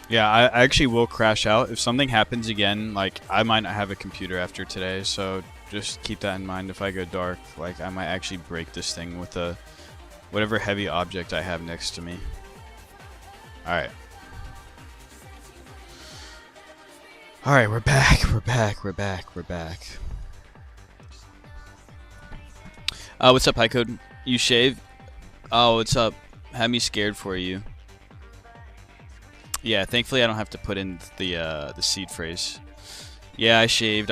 Yeah, I actually will crash out. If something happens again, like, I might not have a computer after today, so just keep that in mind. If I go dark, like, I might actually break this thing with a whatever heavy object I have next to me. Alright. Alright, we're back. We're back. We're back. We're back. What's up, Highcode? You shave? Oh, what's up? Had me scared for you. Yeah, thankfully I don't have to put in the seed phrase. Yeah, I shaved.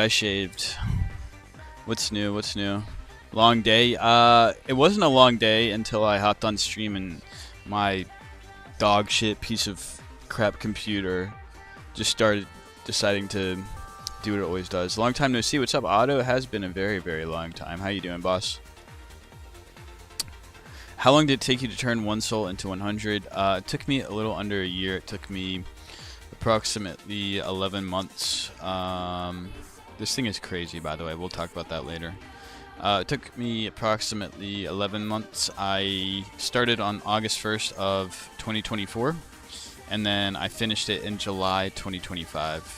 What's new? What's new? Long day? It wasn't a long day until I hopped on stream and my dog shit piece of crap computer just started deciding to do what it always does. Long time no see. What's up, Otto? It has been a very, very long time. How you doing, boss? How long did it take you to turn 1 soul into 100? It took me a little under a year. It took me approximately 11 months. This thing is crazy, by the way. We'll talk about that later. It took me approximately 11 months. I started on August 1st of 2024, and then I finished it in July 2025.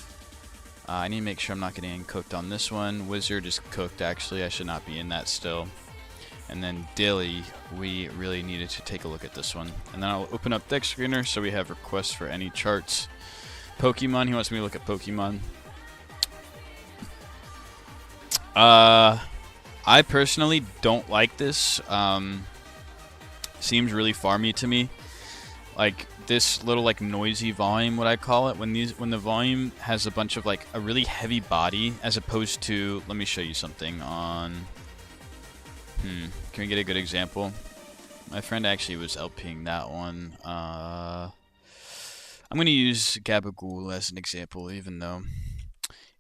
I need to make sure I'm not getting cooked on this one. Wizard is cooked, actually. I should not be in that still. And then Dilly, we really needed to take a look at this one. And then I'll open up Deck Screener so we have requests for any charts. Pokemon, he wants me to look at Pokemon. I personally don't like this. Seems really farmy to me. Like this little like noisy volume, what I call it, when the volume has a bunch of like a really heavy body as opposed to, let me show you something on. Can we get a good example? My friend actually was LPing that one. I'm going to use Gabagool as an example, even though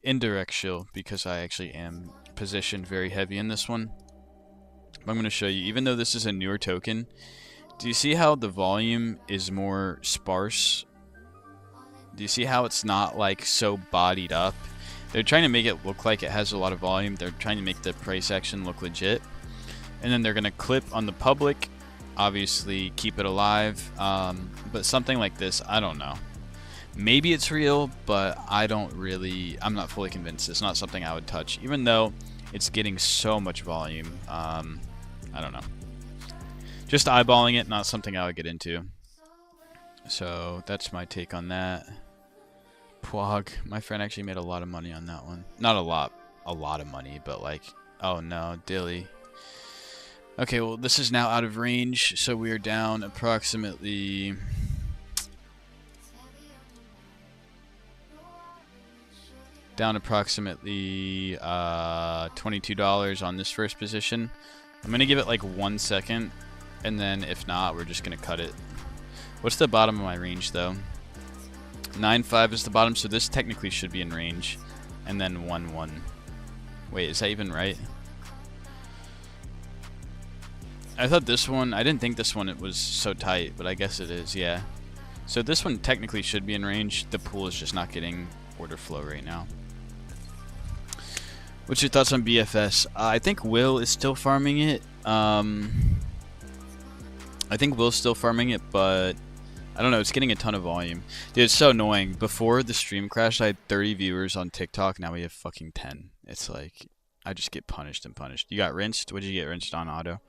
indirect shield, because I actually am positioned very heavy in this one. I'm going to show you, even though this is a newer token, do you see how the volume is more sparse? Do you see how it's not like so bodied up? They're trying to make it look like it has a lot of volume. They're trying to make the price action look legit. And then they're going to clip on the public, obviously keep it alive. But something like this, I don't know. Maybe it's real, but I'm not fully convinced. It's not something I would touch, even though it's getting so much volume. I don't know. Just eyeballing it, not something I would get into. So that's my take on that. Pwog. My friend actually made a lot of money on that one. Not a lot of money, but like, oh no, Dilly. Okay, well, this is now out of range, so we are down approximately $22 on this first position. I'm gonna give it like 1 second, and then if not, we're just gonna cut it. What's the bottom of my range though? 9.5 is the bottom, so this technically should be in range, and then 1.1. Wait, is that even right? I thought this one, I didn't think this one it was so tight, but I guess it is, yeah. So this one technically should be in range. The pool is just not getting order flow right now. What's your thoughts on BFS? I think Will is still farming it. I think Will's still farming it, but I don't know. It's getting a ton of volume. Dude, it's so annoying. Before the stream crash, I had 30 viewers on TikTok. Now we have fucking 10. It's like, I just get punished and punished. You got rinsed? What did you get rinsed on, Auto?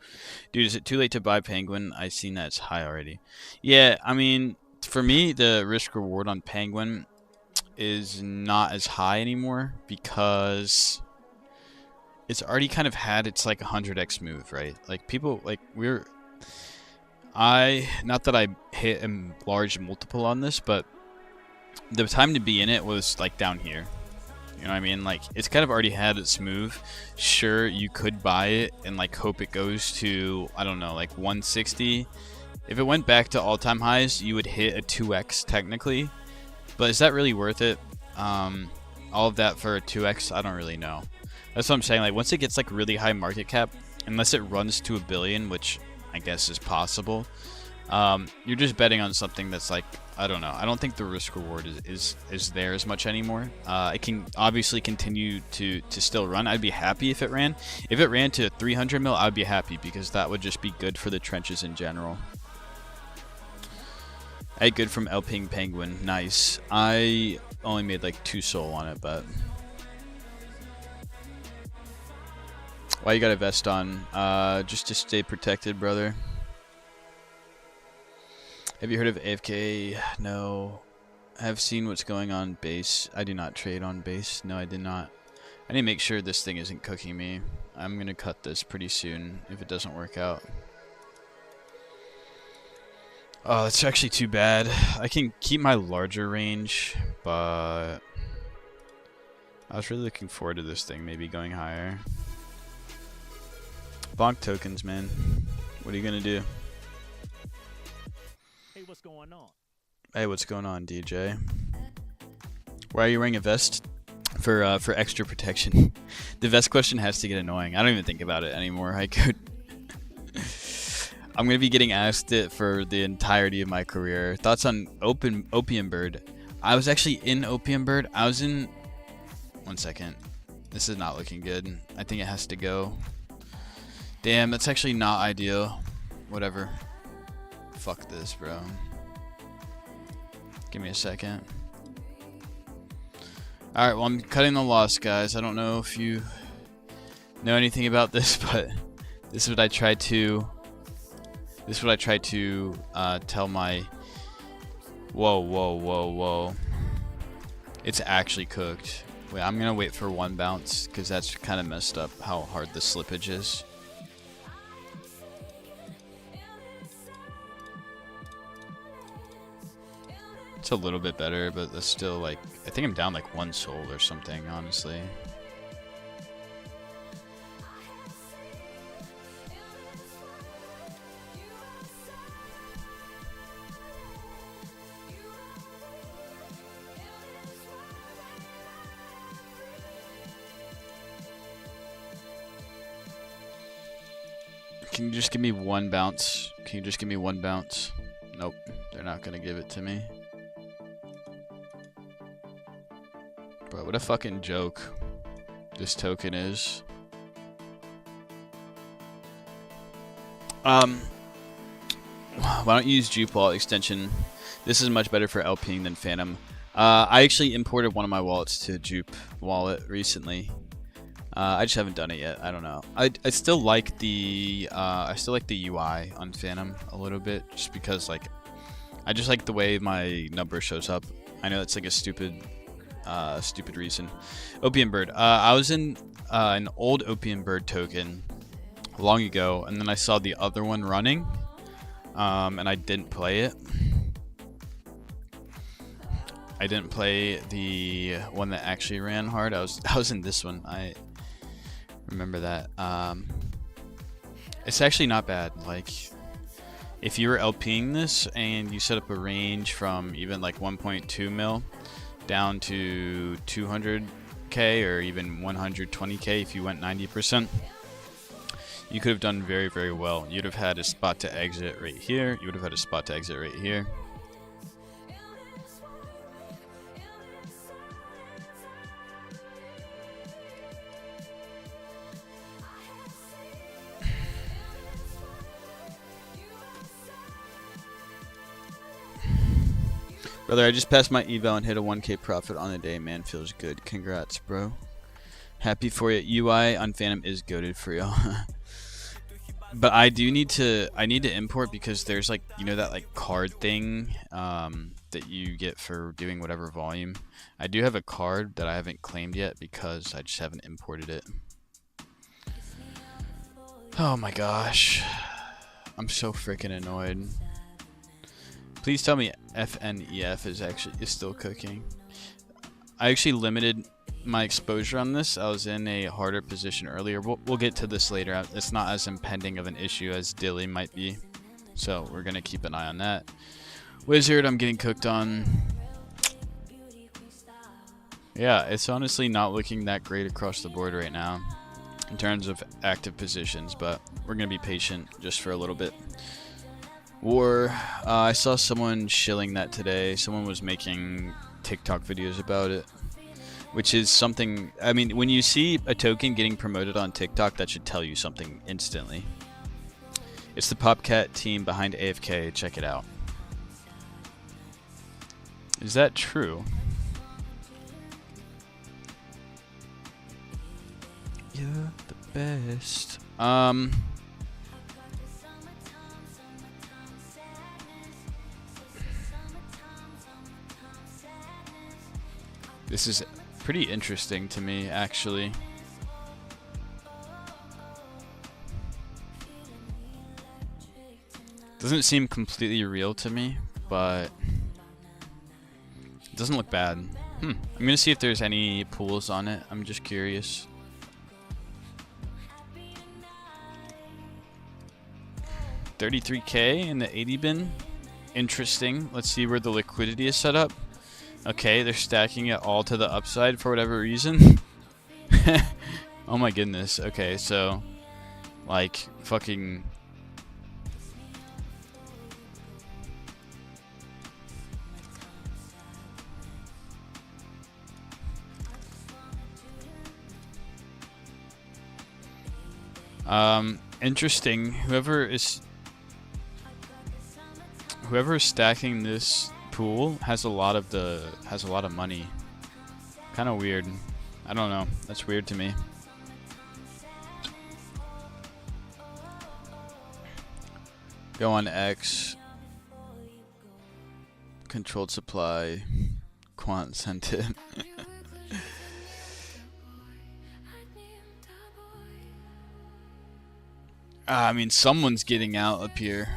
Dude, is it too late to buy Penguin? I've seen that it's high already. Yeah, I mean, for me, the risk reward on Penguin is not as high anymore because it's already kind of had its like 100x move, right? Like people, like not that I hit a large multiple on this, but the time to be in it was like down here. You know what I mean? Like, it's kind of already had its move. Sure, you could buy it and like hope it goes to, I don't know, like 160. If it went back to all-time highs, you would hit a 2x technically. But is that really worth it? All of that for a 2x? I don't really know. That's what I'm saying. Like, once it gets like really high market cap, unless it runs to $1 billion, which I guess is possible, You're just betting on something that's like, I don't know. I don't think the risk reward is there as much anymore. It can obviously continue to still run. I'd be happy if it ran. If it ran to 300 mil, I'd be happy because that would just be good for the trenches in general. Hey, good from El Ping Penguin. Nice. I only made like 2 soul on it, but why you got a vest on? Just to stay protected, brother. Have you heard of AFK? No. I have seen what's going on base. I do not trade on base. No, I did not. I need to make sure this thing isn't cooking me. I'm going to cut this pretty soon if it doesn't work out. Oh, that's actually too bad. I can keep my larger range, but I was really looking forward to this thing maybe going higher. Bonk tokens, man. What are you going to do? Hey, what's going on? Hey, what's going on, DJ? Why are you wearing a vest? For extra protection. The vest question has to get annoying. I don't even think about it anymore. I could. I'm gonna be getting asked it for the entirety of my career. Thoughts on Opium Bird? I was actually in Opium Bird. I was in. 1 second. This is not looking good. I think it has to go. Damn, that's actually not ideal. Whatever. Fuck this, bro. Give me a second. Alright, well, I'm cutting the loss, guys. I don't know if you know anything about this, but this is what I try to tell my... Whoa. It's actually cooked. Wait, I'm gonna wait for 1 bounce, because that's kind of messed up how hard the slippage is. It's a little bit better, but that's still like, I think I'm down like 1 soul or something, honestly. Can you just give me 1 bounce? Can you just give me 1 bounce? Nope, they're not gonna give it to me. Bro, what a fucking joke this token is. Why don't you use Jupe wallet extension? This is much better for LPing than Phantom. I actually imported one of my wallets to Jupe wallet recently. I just haven't done it yet. I don't know. I still like the UI on Phantom a little bit, just because like I just like the way my number shows up. I know it's like a stupid reason. Opium Bird. I was in an old Opium Bird token long ago, and then I saw the other one running, and I didn't play it. I didn't play the one that actually ran hard. I was in this one. I remember that. It's actually not bad. Like, if you were LPing this and you set up a range from even like 1.2 mil down to 200k or even 120k, if you went 90%, you could have done very, very well. You'd have had a spot to exit right here. You would have had a spot to exit right here. Brother, I just passed my eval and hit a 1k profit on the day. Man, feels good. Congrats, bro. Happy for you. UI on Phantom is goated for y'all. But I need to import, because there's like, you know, that like card thing that you get for doing whatever volume. I do have a card that I haven't claimed yet because I just haven't imported it. Oh my gosh. I'm so freaking annoyed. Please tell me FNEF is still cooking. I actually limited my exposure on this. I was in a harder position earlier. We'll get to this later. It's not as impending of an issue as Dilly might be, so we're gonna keep an eye on that. Wizard, I'm getting cooked on. Yeah, it's honestly not looking that great across the board right now in terms of active positions, but we're gonna be patient just for a little bit. War. I saw someone shilling that today. Someone was making TikTok videos about it, which is something. I mean, when you see a token getting promoted on TikTok, that should tell you something instantly. It's the Popcat team behind AFK. Check it out. Is that true? You're the best. This is pretty interesting to me, actually. Doesn't seem completely real to me, but it doesn't look bad. I'm gonna see if there's any pools on it. I'm just curious. $33K in the 80 bin. Interesting. Let's see where the liquidity is set up. Okay, they're stacking it all to the upside for whatever reason. Oh my goodness. Okay, so like fucking interesting. Whoever is stacking this pool has a lot of money. Kind of weird. I don't know. That's weird to me. Go on X. Controlled supply. Quant sent it. I mean, someone's getting out up here.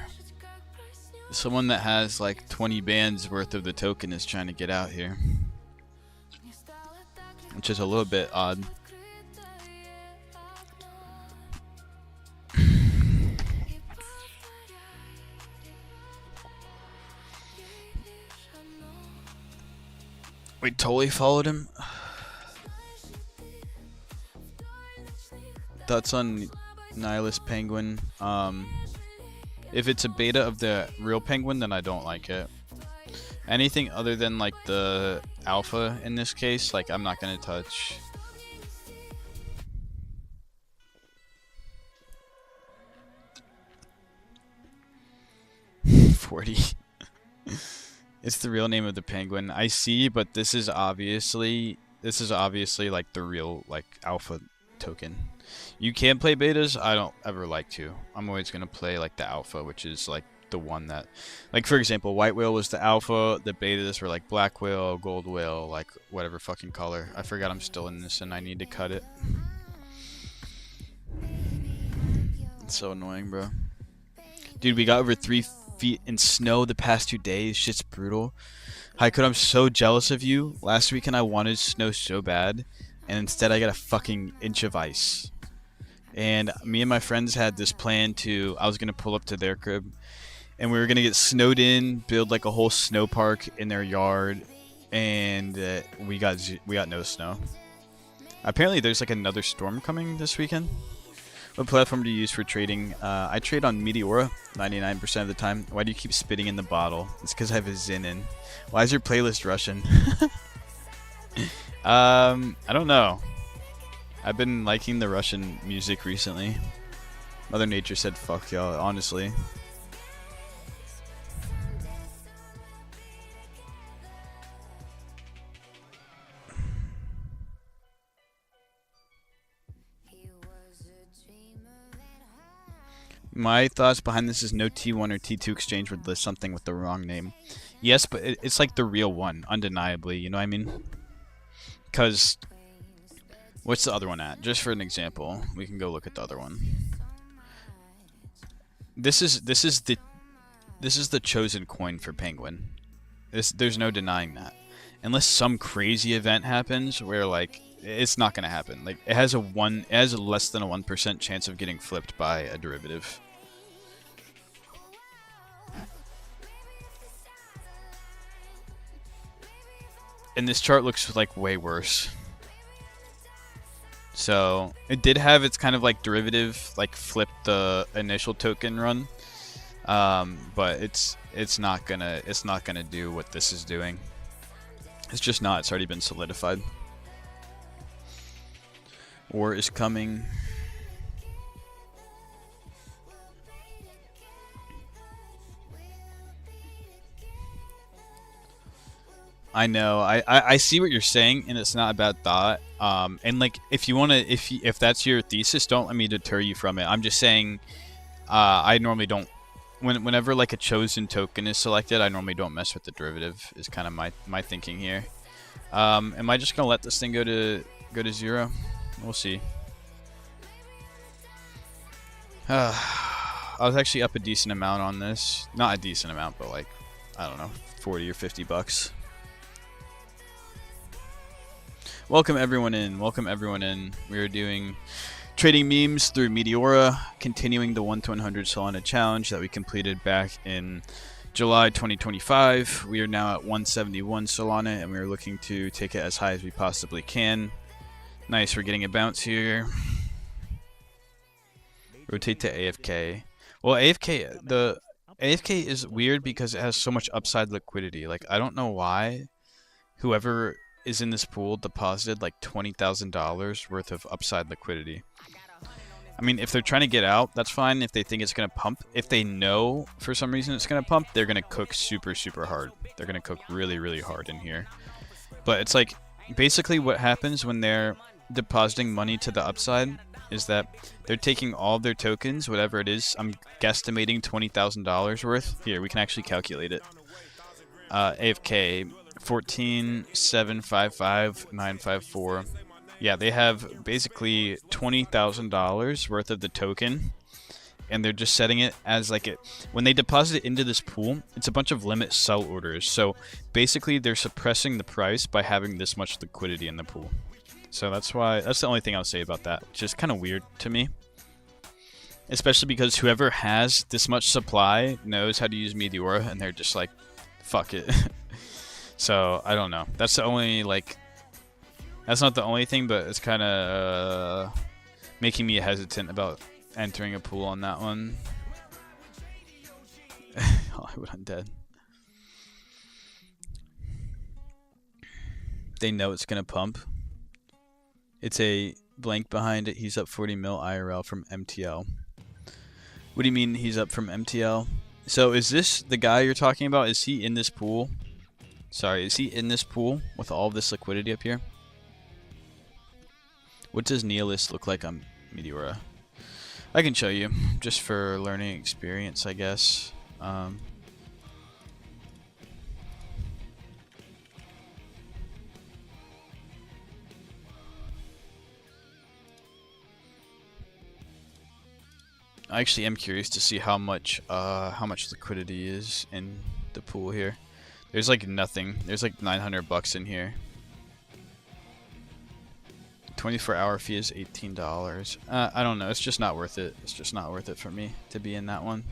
Someone that has like 20 bands worth of the token is trying to get out here, which is a little bit odd. We totally followed him. Thoughts on Nihilist Penguin? If it's a beta of the real Penguin, then I don't like it. Anything other than like the alpha in this case, like I'm not gonna touch. $40. It's the real name of the Penguin. I see, but this is obviously like the real like alpha token. You can play betas. I don't ever like to. I'm always gonna play like the alpha, which is like the one that, like for example, white whale was the alpha. The betas were like black whale, gold whale, like whatever fucking color. I forgot I'm still in this and I need to cut it. It's so annoying, bro. Dude, we got over 3 feet in snow the past 2 days. Shit's brutal. Haikut, I'm so jealous of you. Last weekend I wanted snow so bad, and instead I got a fucking inch of ice. And me and my friends had this plan I was going to pull up to their crib, and we were going to get snowed in, build like a whole snow park in their yard, and we got no snow. Apparently there's like another storm coming this weekend. What platform do you use for trading? I trade on Meteora 99% of the time. Why do you keep spitting in the bottle? It's because I have a Zin in. Why is your playlist Russian? I don't know. I've been liking the Russian music recently. Mother Nature said fuck y'all, honestly. My thoughts behind this is no T1 or T2 exchange would list something with the wrong name. Yes, but it's like the real one, undeniably, you know what I mean? Because what's the other one at? Just for an example, we can go look at the other one. This is the chosen coin for Penguin. There's no denying that. Unless some crazy event happens where like it's not gonna happen. Like it has less than a 1% chance of getting flipped by a derivative. And this chart looks like way worse. So it did have its kind of like derivative, like flip the initial token run. But it's not gonna do what this is doing. It's just not. It's already been solidified. War is coming. I know. I see what you're saying, and it's not a bad thought. And like, if you wanna, if that's your thesis, don't let me deter you from it. I'm just saying, I normally don't. Whenever like a chosen token is selected, I normally don't mess with the derivative. Is kind of my thinking here. Am I just gonna let this thing go to 0? We'll see. I was actually up a decent amount on this. Not a decent amount, but like, I don't know, 40 or 50 bucks. Welcome everyone in. Welcome everyone in. We are doing trading memes through Meteora, continuing the 1 to 100 Solana challenge that we completed back in July 2025. We are now at 171 Solana, and we are looking to take it as high as we possibly can. Nice, we're getting a bounce here. Rotate to AFK. Well, the AFK is weird because it has so much upside liquidity. Like, I don't know why whoever is in this pool deposited like $20,000 worth of upside liquidity. I mean, if they're trying to get out, that's fine. If they think it's going to pump, if they know for some reason it's going to pump, they're going to cook super, super hard. They're going to cook really, really hard in here. But it's like, basically what happens when they're depositing money to the upside is that they're taking all of their tokens, whatever it is. I'm guesstimating $20,000 worth. Here, we can actually calculate it. AFK 14,755,954. Yeah, they have basically $20,000 worth of the token, and they're just setting it as like it. When they deposit it into this pool, it's a bunch of limit sell orders. So basically, they're suppressing the price by having this much liquidity in the pool. So that's the only thing I'll say about that. Which is kind of weird to me, especially because whoever has this much supply knows how to use Meteora, and they're just like, fuck it. So I don't know. That's the only like. That's not the only thing, but it's kind of making me hesitant about entering a pool on that one. Hollywood Undead. They know it's gonna pump. It's a blank behind it. He's up 40 mil IRL from MTL. What do you mean he's up from MTL? So is this the guy you're talking about? Is he in this pool? Sorry, is he in this pool with all of this liquidity up here? What does Nihilist look like on Meteora? I can show you, just for learning experience, I guess. I actually am curious to see how much liquidity is in the pool here. There's like nothing. There's like 900 bucks in here. 24-hour fee is $18. I don't know. It's just not worth it. It's just not worth it for me to be in that one.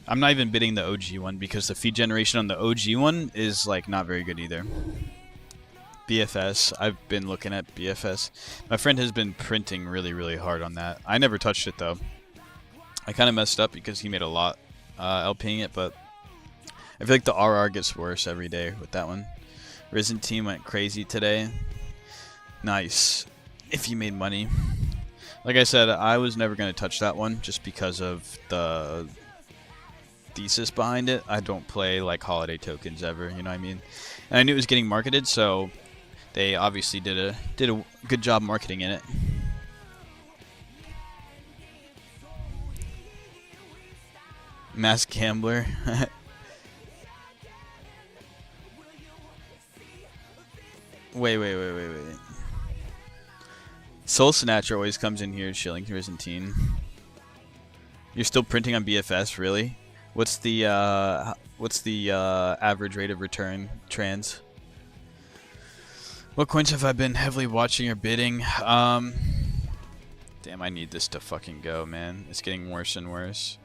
I'm not even bidding the OG one because the fee generation on the OG one is like not very good either. BFS. I've been looking at BFS. My friend has been printing really, really hard on that. I never touched it though. I kind of messed up because he made a lot LPing it, but I feel like the RR gets worse every day with that one. Risen Team went crazy today. Nice. If you made money. Like I said, I was never going to touch that one just because of the thesis behind it. I don't play like holiday tokens ever, you know what I mean? And I knew it was getting marketed, so they obviously did a good job marketing in it. Mass Gambler. Wait. Soul Snatcher always comes in here shilling Risen. You're still printing on BFS, really? What's the average rate of return trans? What coins have I been heavily watching or bidding? Damn, I need this to fucking go, man. It's getting worse and worse.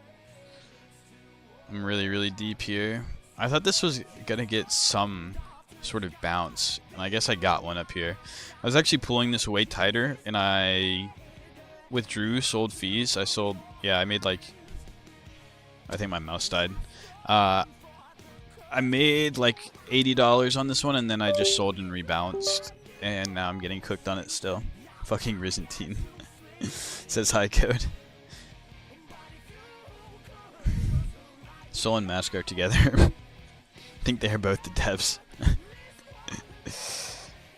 I'm really, really deep here. I thought this was gonna get some sort of bounce, and I guess I got one up here. I was actually pulling this way tighter, and I withdrew, sold fees. I sold, yeah, I made like I think my mouse died. I made like $80 on this one, and then I just sold and rebalanced, and now I'm getting cooked on it still. Fucking Ryzantine. Says hi code. Soul and Mask are together. I think they are both the devs.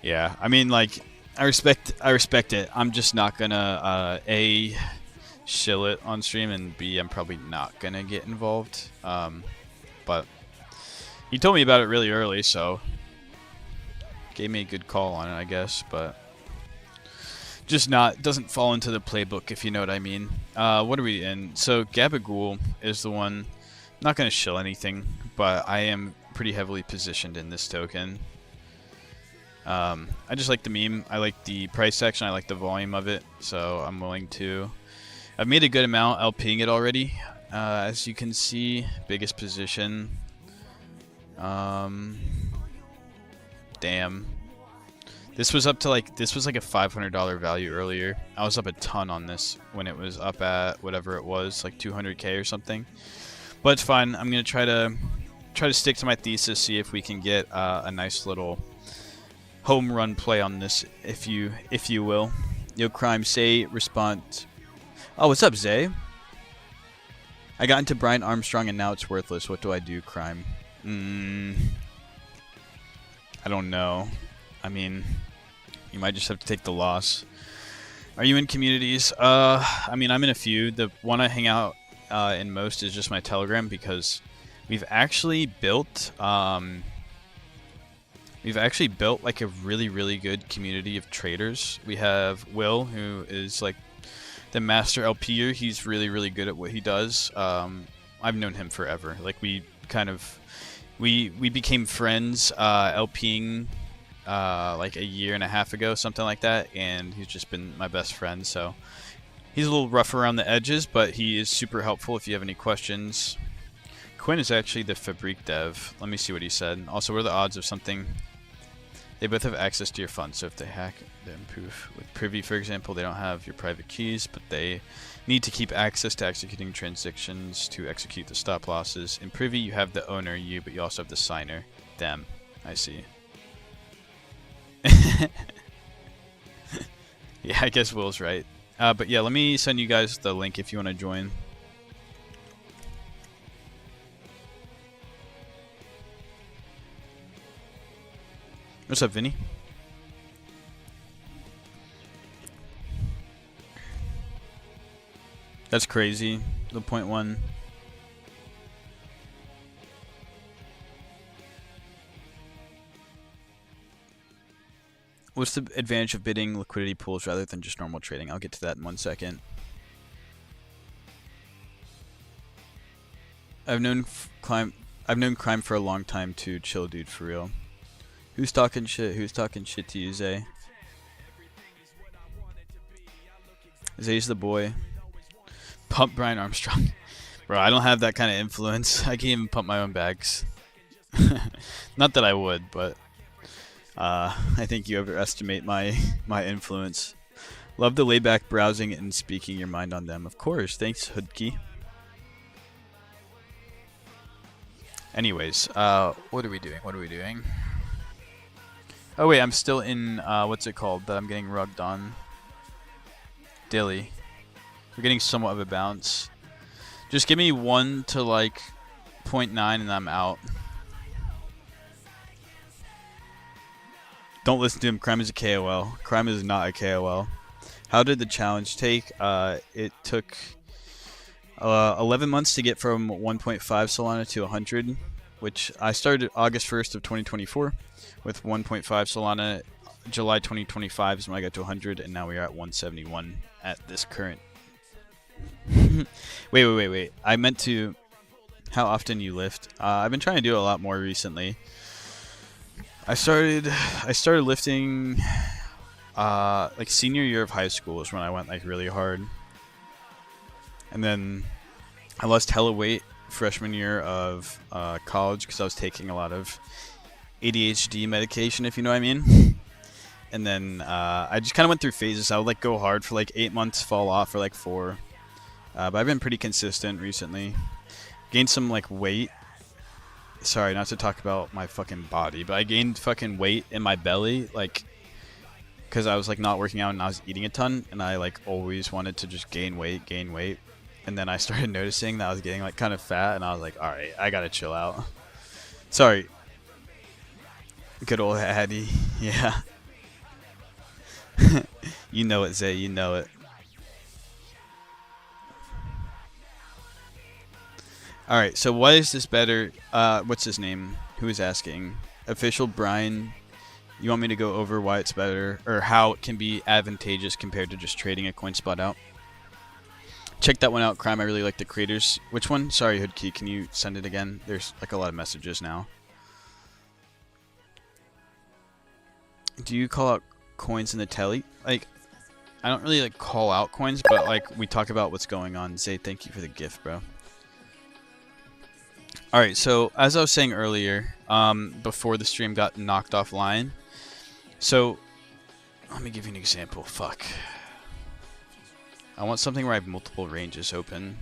Yeah, I mean, like, I respect it. I'm just not gonna A, shill it on stream, and B, I'm probably not gonna get involved. But he told me about it really early, so gave me a good call on it, I guess. But just doesn't fall into the playbook, if you know what I mean. What are we in? So Gabagool is the one. I'm not gonna shill anything, but I am pretty heavily positioned in this token. I just like the meme. I like the price action. I like the volume of it, so I'm willing to. I've made a good amount LPing it already. As you can see, biggest position. Damn. This was up to like a $500 value earlier. I was up a ton on this when it was up at whatever it was, like 200K or something. But it's fine. I'm gonna try to stick to my thesis, see if we can get a nice little home run play on this, if you will. Yo, Crime, say response. Oh, what's up, Zay? I got into Brian Armstrong and now it's worthless. What do I do, Crime? I don't know. I mean, you might just have to take the loss. Are you in communities? I mean, I'm in a few. The one I hang out in most is just my Telegram, because we've actually built like a really good community of traders. We have Will, who is like the master LPer. He's really good at what he does. I've known him forever. Like we became friends LPing like a year and a half ago, something like that, and he's just been my best friend. So he's a little rough around the edges, but he is super helpful if you have any questions. Quinn is actually the Fabric dev. Let me see what he said. Also, what are the odds of something? They both have access to your funds, so if they hack, then poof. With Privy, for example, they don't have your private keys, but they need to keep access to executing transactions to execute the stop losses. In Privy, you have the owner, you, but you also have the signer, them. I see. Yeah, I guess Will's right. But yeah, let me send you guys the link if you want to join. What's up, Vinny? That's crazy. The 0.1. What's the advantage of bidding liquidity pools rather than just normal trading? I'll get to that in 1 second. I've known Crime for a long time too. Chill, dude, for real. Who's talking shit? Who's talking shit to you, Zay? Zay's the boy. Pump Brian Armstrong. Bro, I don't have that kind of influence. I can't even pump my own bags. Not that I would, but I think you overestimate my influence. Love the layback browsing and speaking your mind on them. Of course. Thanks, Hoodkey. Anyways, what are we doing? Oh wait, I'm still in, what's it called that I'm getting rugged on? Dilly. We're getting somewhat of a bounce. Just give me 1 to like 0.9 and I'm out. Don't listen to him. Crime is a KOL. Crime is not a KOL. How did the challenge take? It took 11 months to get from 1.5 Solana to 100, which I started August 1st of 2024 with 1.5 Solana. July 2025 is when I got to 100, and now we are at 171 at this current. Wait. I meant to. How often you lift? I've been trying to do it a lot more recently. I started lifting like senior year of high school is when I went like really hard, and then I lost hella weight freshman year of college because I was taking a lot of ADHD medication, if you know what I mean. And then I just kind of went through phases. I would like go hard for like 8 months, fall off for like 4. But I've been pretty consistent recently. gained some like weight. Sorry, not to talk about my fucking body, but I gained fucking weight in my belly, like, because I was like not working out and I was eating a ton, and I like always wanted to just gain weight, and then I started noticing that I was getting like kind of fat, and I was like, all right, I gotta chill out. Sorry. Good old Addy, yeah. You know it, Zay, you know it. Alright, so why is this better? What's his name? Who is asking? Official Brian, you want me to go over why it's better, or how it can be advantageous compared to just trading a coin spot out? Check that one out, Crime. I really like the creators. Which one? Sorry, Hoodkey, can you send it again? There's like a lot of messages now. Do you call out coins in the telly? Like, I don't really like call out coins, but like we talk about what's going on. Zay, thank you for the gift, bro. Alright, so as I was saying earlier, before the stream got knocked offline, so let me give you an example. Fuck. I want something where I have multiple ranges open.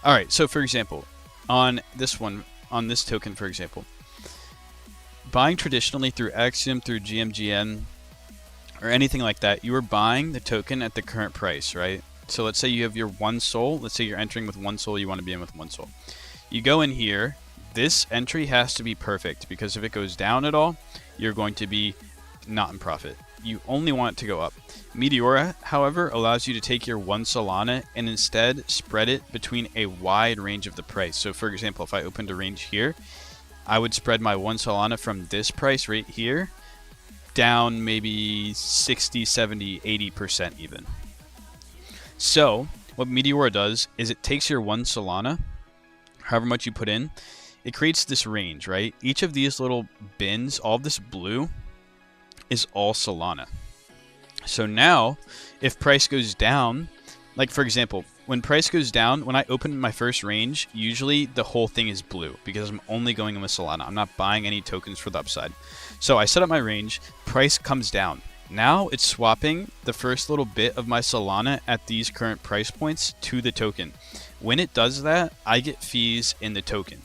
Alright, so for example, on this one, on this token, for example, buying traditionally through Axiom, through GMGN, or anything like that, you are buying the token at the current price, right? So let's say you have your 1 SOL. Let's say you're entering with 1 SOL. You want to be in with 1 SOL. You go in here. This entry has to be perfect, because if it goes down at all, you're going to be not in profit. You only want it to go up. Meteora, however, allows you to take your 1 Solana and instead spread it between a wide range of the price. So for example, if I opened a range here, I would spread my 1 Solana from this price right here down maybe 60, 70, 80% even. So what Meteora does is it takes your 1 Solana, however much you put in, it creates this range, right? Each of these little bins, all of this blue, is all Solana. So now, if price goes down, like for example, when price goes down, when I open my first range, usually the whole thing is blue, because I'm only going in with Solana. I'm not buying any tokens for the upside. So I set up my range, price comes down. Now it's swapping the first little bit of my Solana at these current price points to the token. When it does that, I get fees in the token.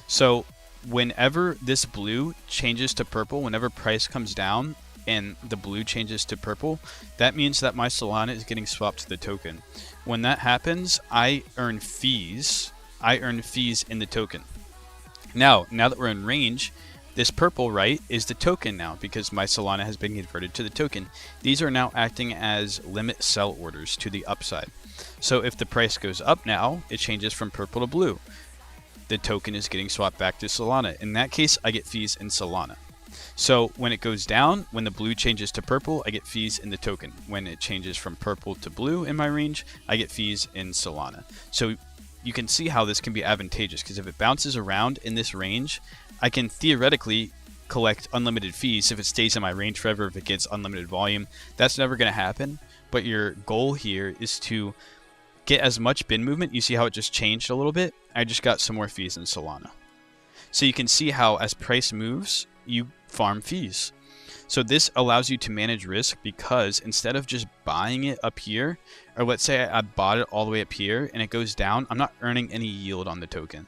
So whenever this blue changes to purple, whenever price comes down and the blue changes to purple, that means that my Solana is getting swapped to the token. When that happens, I earn fees. I earn fees in the token. Now that we're in range, this purple, right, is the token now, because my Solana has been converted to the token. These are now acting as limit sell orders to the upside. So if the price goes up now, it changes from purple to blue. The token is getting swapped back to Solana. In that case, I get fees in Solana. So when it goes down, when the blue changes to purple, I get fees in the token. When it changes from purple to blue in my range, I get fees in Solana. So you can see how this can be advantageous, because if it bounces around in this range, I can theoretically collect unlimited fees if it stays in my range forever, if it gets unlimited volume. That's never going to happen, but your goal here is to get as much bin movement. You see how it just changed a little bit? I just got some more fees in Solana. So you can see how as price moves, you farm fees. So this allows you to manage risk, because instead of just buying it up here, or let's say I bought it all the way up here and it goes down, I'm not earning any yield on the token.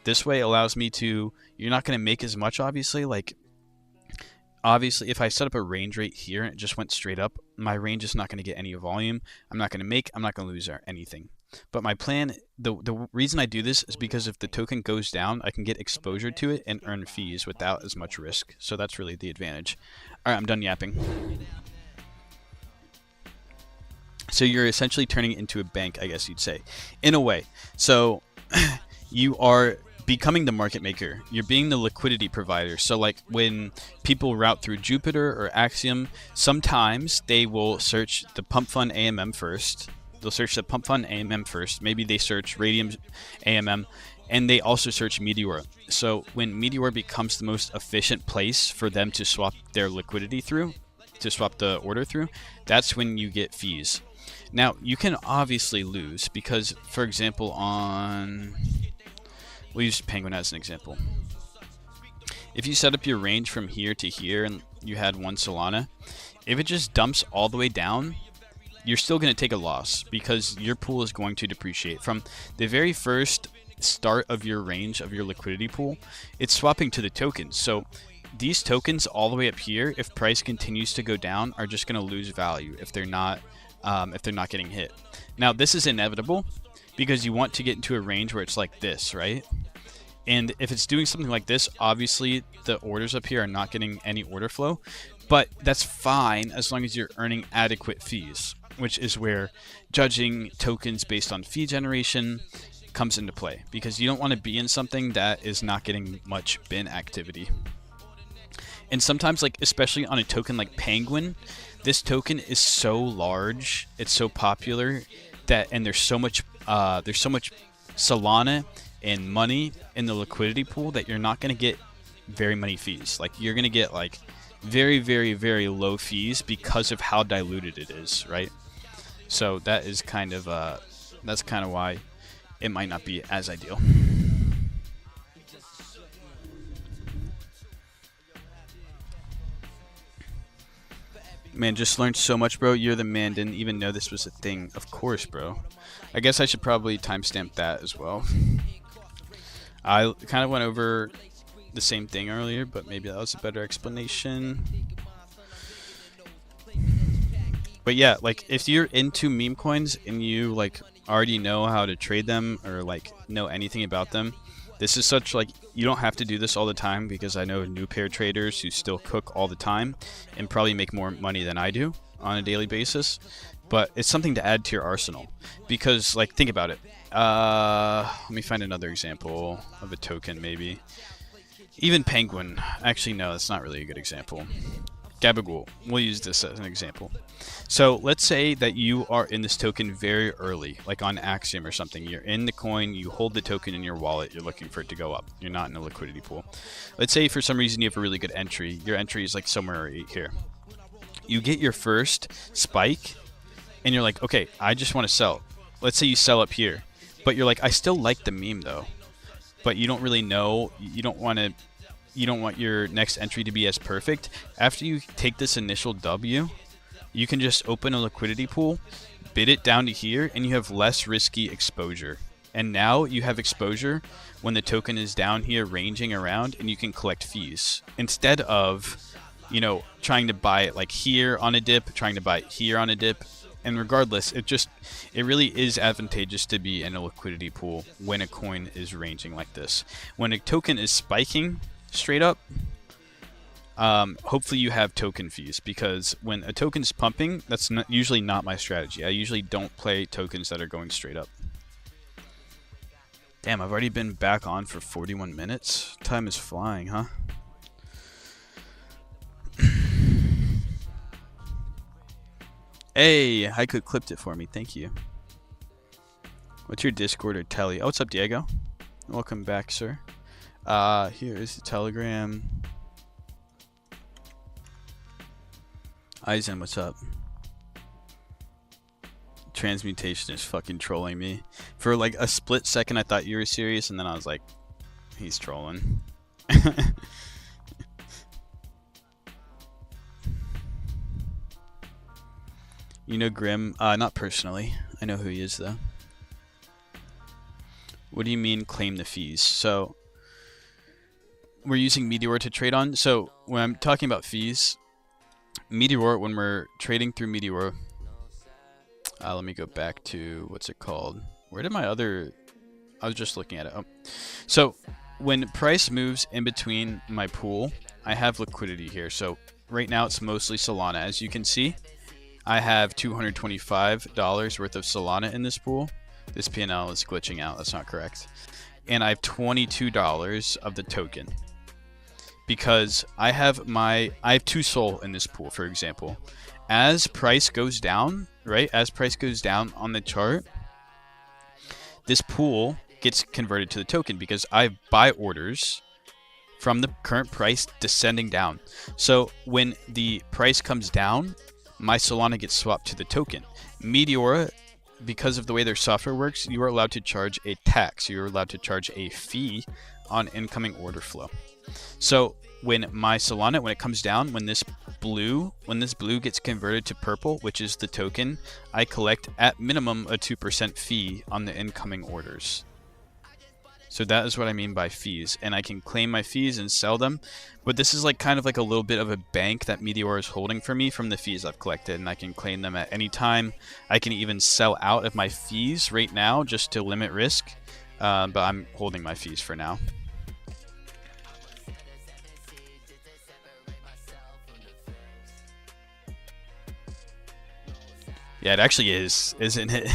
This way allows me to, you're not going to make as much, obviously. Like, obviously, if I set up a range right here and it just went straight up, my range is not going to get any volume. I'm not going to lose anything. But my plan, the reason I do this is because if the token goes down, I can get exposure to it and earn fees without as much risk. So that's really the advantage. All right, I'm done yapping. So you're essentially turning it into a bank, I guess you'd say, in a way. So you are becoming the market maker. You're being the liquidity provider. So like when people route through Jupiter or Axiom, sometimes they will search the Pump Fund AMM first. They'll search the Pump Fund AMM first. Maybe they search Radium AMM, and they also search Meteora. So when Meteora becomes the most efficient place for them to swap their liquidity through, to swap the order through, that's when you get fees. Now, you can obviously lose because, for example, we'll use Penguin as an example. If you set up your range from here to here and you had 1 Solana, if it just dumps all the way down, you're still going to take a loss because your pool is going to depreciate. From the very first start of your range of your liquidity pool, it's swapping to the tokens. So these tokens all the way up here, if price continues to go down, are just going to lose value if they're not getting hit. Now this is inevitable because you want to get into a range where it's like this, right? And if it's doing something like this, obviously the orders up here are not getting any order flow, but that's fine as long as you're earning adequate fees, which is where judging tokens based on fee generation comes into play, because you don't want to be in something that is not getting much bin activity. And sometimes, like especially on a token like Penguin, this token is so large, it's so popular that, and there's so much Solana and money in the liquidity pool that you're not going to get very many fees. Like you're going to get like very, very, very low fees because of how diluted it is, right? So that is kind of that's kind of why it might not be as ideal. Man, just learned so much, bro. You're the man. Didn't even know this was a thing. Of course, bro. I guess I should probably timestamp that as well. I kind of went over the same thing earlier, but maybe that was a better explanation. But yeah, like if you're into meme coins and you like already know how to trade them or like know anything about them, this is such like, you don't have to do this all the time, because I know new pair traders who still cook all the time and probably make more money than I do on a daily basis. But it's something to add to your arsenal, because like think about it. Let me find another example of a token maybe. Even Penguin. Actually, no, that's not really a good example. Gabagool. We'll use this as an example. So let's say that you are in this token very early, like on Axiom or something. You're in the coin, you hold the token in your wallet, you're looking for it to go up. You're not in a liquidity pool. Let's say for some reason you have a really good entry. Your entry is like somewhere right here. You get your first spike, and you're like, okay, I just want to sell. Let's say you sell up here, but you're like, I still like the meme though. But you don't really know, you don't want your next entry to be as perfect. After you take this initial W, you can just open a liquidity pool, bid it down to here, and you have less risky exposure. And now you have exposure when the token is down here ranging around, and you can collect fees instead of, you know, trying to buy it like here on a dip, trying to buy it here on a dip. And regardless, it really is advantageous to be in a liquidity pool when a coin is ranging like this. When a token is spiking straight up, hopefully you have token fees, because when a token is pumping, that's usually not my strategy. I usually don't play tokens that are going straight up. Damn, I've already been back on for 41 minutes. Time is flying, huh? Hey, Haiku clipped it for me. Thank you. What's your Discord or Telly? Oh, what's up, Diego? Welcome back, sir. Here is the Telegram. Aizen, what's up? Transmutation is fucking trolling me. For like a split second, I thought you were serious, and then I was like, he's trolling. You know Grim? Not personally. I know who he is, though. What do you mean claim the fees? So, we're using Meteor to trade on. So, when I'm talking about fees, Meteor, when we're trading through Meteor, let me go back to, what's it called? Where did my other, I was just looking at it. Oh. So, when price moves in between my pool, I have liquidity here. So, right now it's mostly Solana. As you can see, I have $225 worth of Solana in this pool. This P&L is glitching out. That's not correct. And I have $22 of the token, because I have two SOL in this pool, for example. As price goes down, right? As price goes down on the chart, this pool gets converted to the token, because I buy orders from the current price descending down. So when the price comes down, my Solana gets swapped to the token. Meteora, because of the way their software works, you are allowed to charge a tax. You're allowed to charge a fee on incoming order flow. So when my Solana, when it comes down, when this blue gets converted to purple, which is the token, I collect at minimum a 2% fee on the incoming orders. So that is what I mean by fees, and I can claim my fees and sell them. But this is like kind of like a little bit of a bank that Meteor is holding for me from the fees I've collected, and I can claim them at any time. I can even sell out of my fees right now just to limit risk, but I'm holding my fees for now. Yeah, it actually is, isn't it?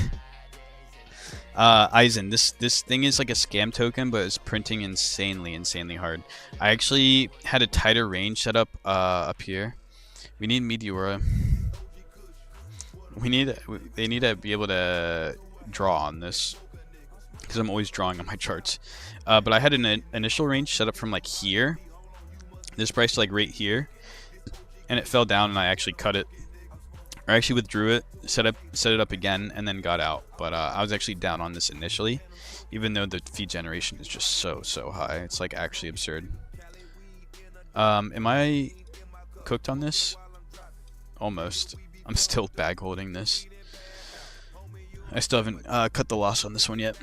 Eisen, this thing is like a scam token, but it's printing insanely hard. I actually had a tighter range set up here. We need Meteora. They need to be able to draw on this, because I'm always drawing on my charts. But I had an initial range set up from like here, this price to like right here, and it fell down, and I actually cut it. I actually withdrew it, set it up again, and then got out. But I was actually down on this initially, even though the fee generation is just so high. It's like actually absurd. Am I cooked on this? Almost. I'm still bag holding this. I still haven't cut the loss on this one yet.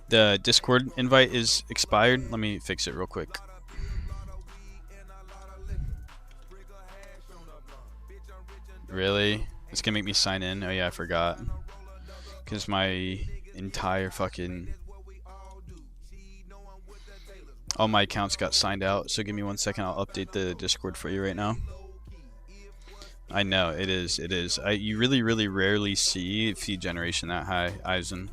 The Discord invite is expired. Let me fix it real quick. Really? It's gonna make me sign in? Oh yeah, I forgot. Because my entire fucking... all my accounts got signed out, so give me 1 second, I'll update the Discord for you right now. I know, it is. You really rarely see feed generation that high, Eisen.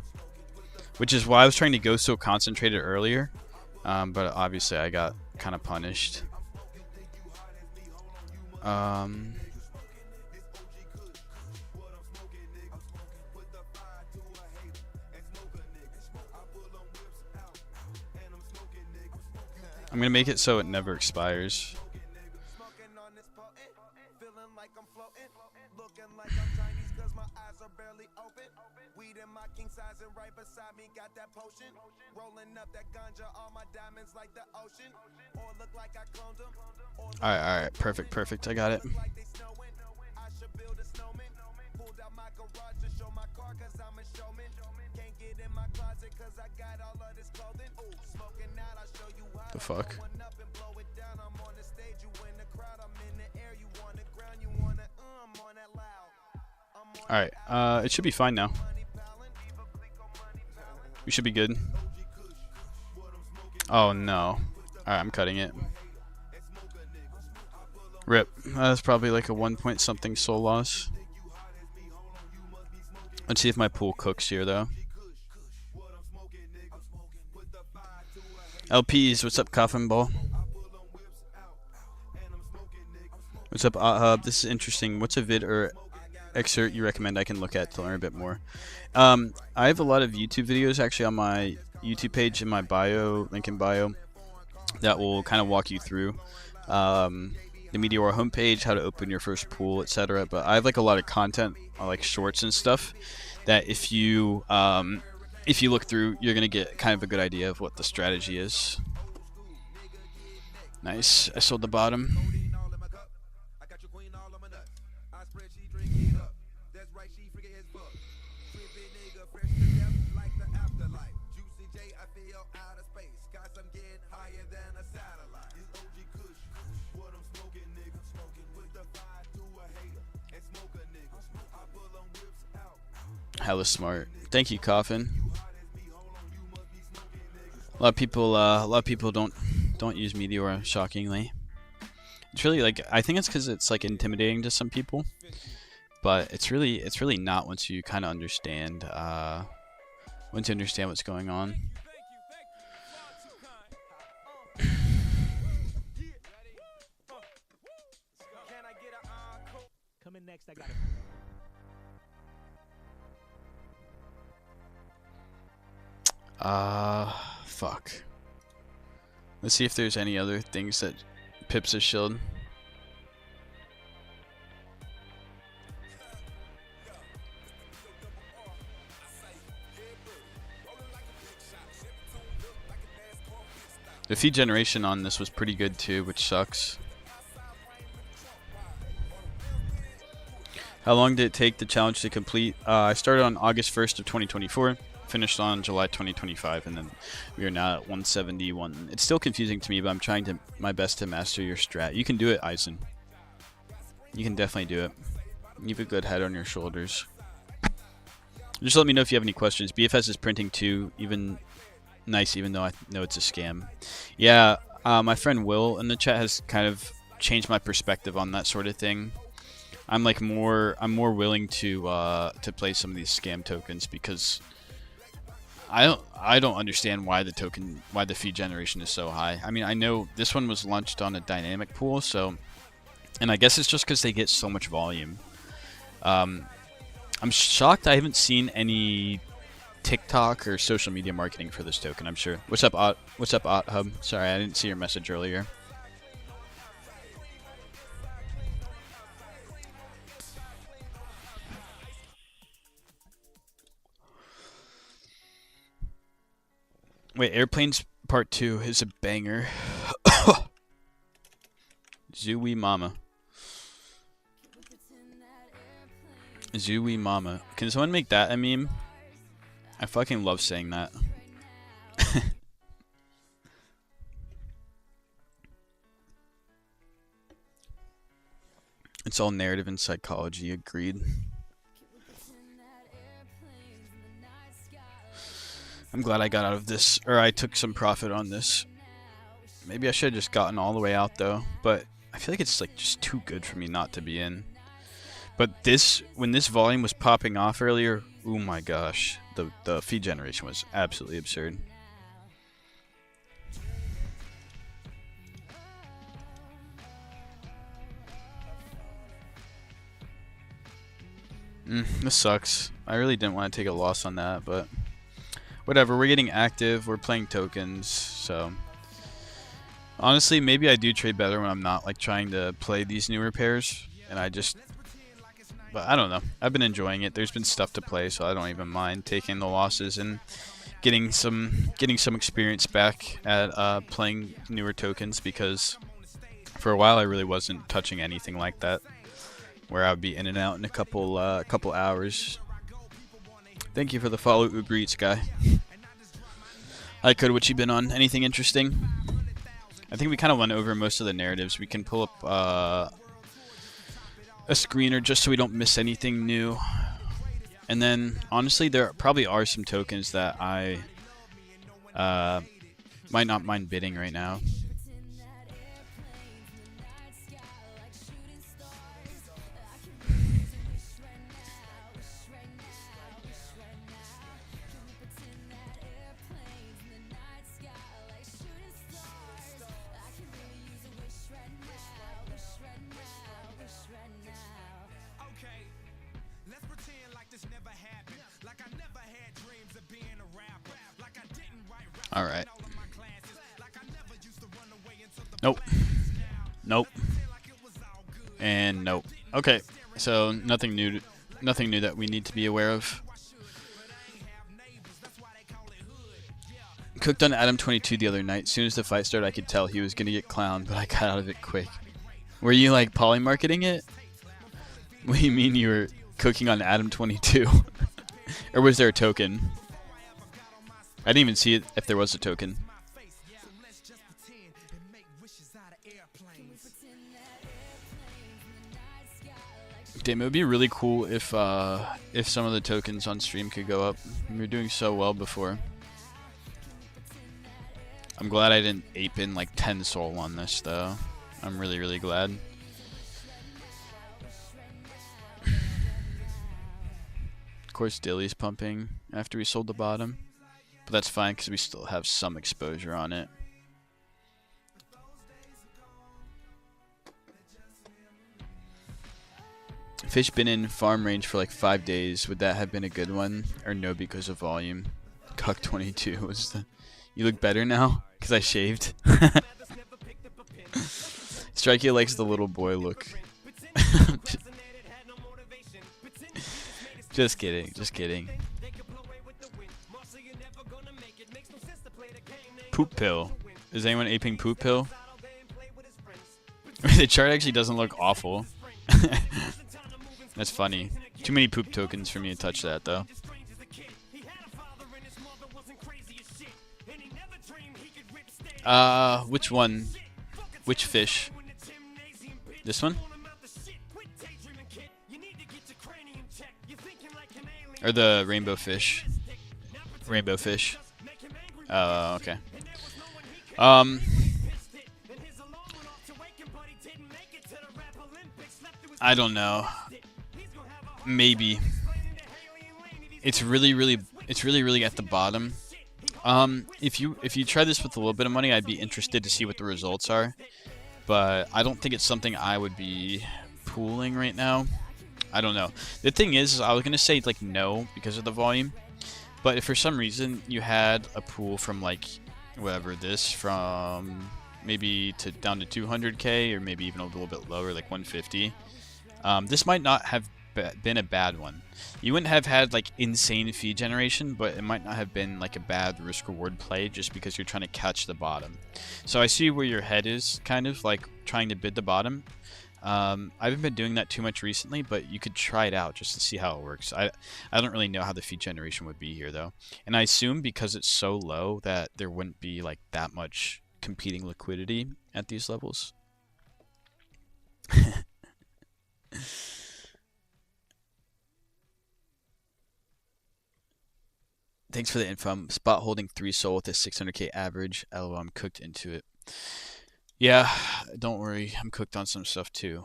Which is why I was trying to go so concentrated earlier, but obviously I got kind of punished. I'm gonna make it so it never expires. Alright, perfect. I got it. The fuck? Alright, it should be fine now. We should be good. Oh no. Alright, I'm cutting it. RIP. That's probably like a 1 point something soul loss. Let's see if my pool cooks here though. LPs, what's up, Coffin Ball? What's up, Hub? This is interesting. What's a vid or excerpt you recommend I can look at to learn a bit more? I have a lot of YouTube videos actually on my YouTube page in my bio, link in bio, that will kind of walk you through the Meteor homepage, how to open your first pool, etc. But I have like a lot of content, like shorts and stuff, that if you look through, you're gonna get kind of a good idea of what the strategy is. Nice. I sold the bottom. Hella smart. Thank you, Coffin. A lot of people don't use Meteor, shockingly. It's really like, I think it's because it's like intimidating to some people, but it's really not once you kind of understand what's going on. Coming next, I got it. Fuck. Let's see if there's any other things that pips his shield. The feed generation on this was pretty good too, which sucks. How long did it take the challenge to complete? I started on August 1st of 2024, finished on July 2025, and then we are now at 171. It's still confusing to me, but I'm trying my best to master your strat. You can do it, Eisen. You can definitely do it. You have a good head on your shoulders. Just let me know if you have any questions. BFS is printing too, even though I know it's a scam. Yeah, my friend Will in the chat has kind of changed my perspective on that sort of thing. I'm more willing to play some of these scam tokens because I don't understand why the feed generation is so high. I mean, I know this one was launched on a dynamic pool, so, and I guess it's just because they get so much volume. I'm shocked I haven't seen any TikTok or social media marketing for this token. I'm sure. What's up, Hub? Sorry, I didn't see your message earlier. Wait, Airplanes Part 2 is a banger. Zooey Mama. Zooey Mama. Can someone make that a meme? I fucking love saying that. It's all narrative and psychology, agreed. I'm glad I got out of this, or I took some profit on this. Maybe I should have just gotten all the way out though, but I feel like it's like just too good for me not to be in. But when this volume was popping off earlier, oh my gosh, the feed generation was absolutely absurd. This sucks. I really didn't want to take a loss on that, but whatever, we're getting active, we're playing tokens, so honestly, maybe I do trade better when I'm not like trying to play these newer pairs, and but I don't know. I've been enjoying it. There's been stuff to play, so I don't even mind taking the losses and getting some experience back at playing newer tokens, because for a while I really wasn't touching anything like that, where I would be in and out in a couple hours. Thank you for the follow, Ugreets guy. Hi, Code, what you been on? Anything interesting? I think we kind of went over most of the narratives. We can pull up a screener just so we don't miss anything new. And then, honestly, there probably are some tokens that I might not mind bidding right now. Alright. Nope. Nope. And nope. Okay, so nothing new that we need to be aware of. Cooked on Adam 22 the other night. As soon as the fight started, I could tell he was gonna get clowned, but I got out of it quick. Were you like poly marketing it? What do you mean you were cooking on Adam 22? Or was there a token? I didn't even see it if there was a token. Damn, it would be really cool if some of the tokens on stream could go up. We were doing so well before. I'm glad I didn't ape in like 10 soul on this though. I'm really, really glad. Of course, Dilly's pumping after we sold the bottom. But that's fine because we still have some exposure on it. Fish been in farm range for like 5 days. Would that have been a good one? Or no, because of volume? Cuck 22 was the... You look better now? Because I shaved. Strikey likes the little boy look. Just kidding, just kidding. Poop pill. Is anyone aping poop pill? The chart actually doesn't look awful. That's funny. Too many poop tokens for me to touch that though. Which one? Which fish? This one? Or the rainbow fish? Rainbow fish. Oh, okay. I don't know. Maybe. It's really at the bottom. If you try this with a little bit of money, I'd be interested to see what the results are. But I don't think it's something I would be pooling right now. I don't know. The thing is I was gonna say like no because of the volume. But if for some reason you had a pool from like whatever this from maybe to down to 200k or maybe even a little bit lower like 150, this might not have been a bad one. You wouldn't have had like insane fee generation, but it might not have been like a bad risk reward play just because you're trying to catch the bottom. So I see where your head is kind of like trying to bid the bottom. I haven't been doing that too much recently, but you could try it out just to see how it works. I don't really know how the fee generation would be here though, and I assume because it's so low that there wouldn't be like that much competing liquidity at these levels. Thanks for the info. I'm spot holding 3 SOL with a 600k average. LOL, I'm cooked into it. Yeah, don't worry. I'm cooked on some stuff too.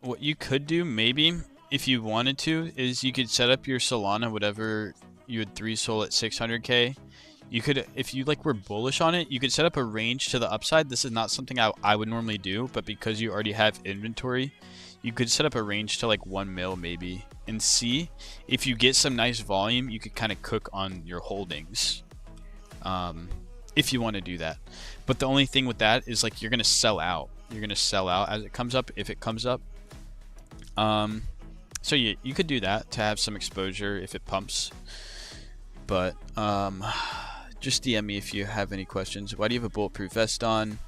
What you could do, maybe, if you wanted to, is you could set up your Solana, whatever you had 3 SOL at 600k. You could, if you like were bullish on it, you could set up a range to the upside. This is not something I would normally do, but because you already have inventory, you could set up a range to like 1 mil maybe and see if you get some nice volume. You could kind of cook on your holdings if you want to do that. But the only thing with that is like you're gonna sell out. You're gonna sell out as it comes up if it comes up. So yeah, you could do that to have some exposure if it pumps. But just DM me if you have any questions. Why do you have a bulletproof vest on?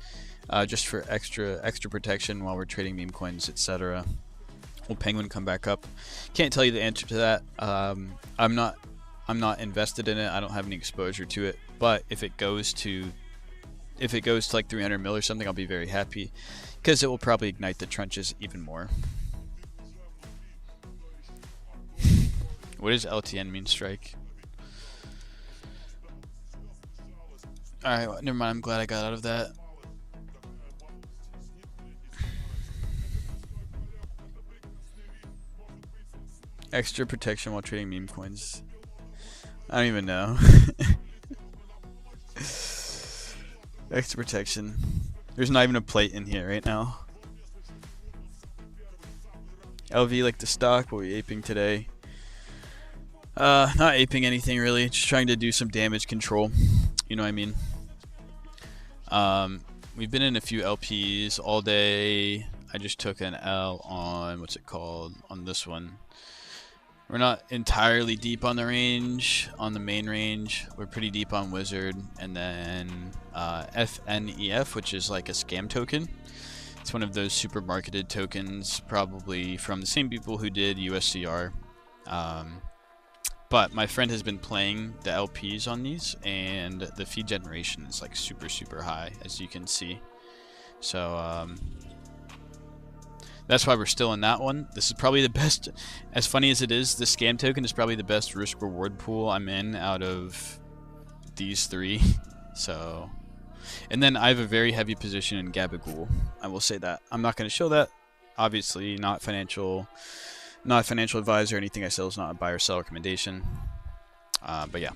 Just for extra protection while we're trading meme coins, etc. Will Penguin come back up? Can't tell you the answer to that. I'm not invested in it. I don't have any exposure to it. But if it goes to like 300 mil or something, I'll be very happy because it will probably ignite the trenches even more. What does LTN mean, strike? Alright, well, never mind. I'm glad I got out of that. Extra protection while trading meme coins. I don't even know. Extra protection. There's not even a plate in here right now. LV like the stock. What are we aping today? Not aping anything really. Just trying to do some damage control. You know what I mean? We've been in a few LPs all day. I just took an L on, what's it called? On this one. We're not entirely deep on the range, on the main range. We're pretty deep on Wizard, and then FNEF, which is like a scam token. It's one of those super marketed tokens, probably from the same people who did USCR. But my friend has been playing the LPs on these, and the fee generation is like super high, as you can see. So that's why we're still in that one. This is probably the best, as funny as it is, the scam token is probably the best risk reward pool I'm in out of these three. So, and then I have a very heavy position in Gabagool. I will say that. I'm not going to show that. Obviously, not a financial advisor or anything I sell is not a buy or sell recommendation. But yeah,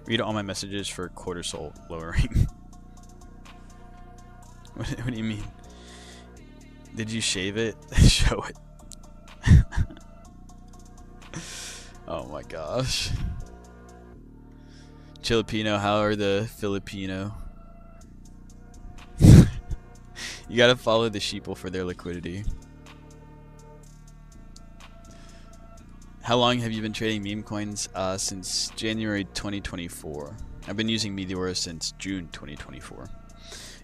read all my messages for quarter SOL lowering. What do you mean? Did you shave it? Show it. Oh my gosh. Filipino, how are the Filipino? You gotta follow the sheeple for their liquidity. How long have you been trading meme coins? Since January 2024. I've been using Meteora since June 2024.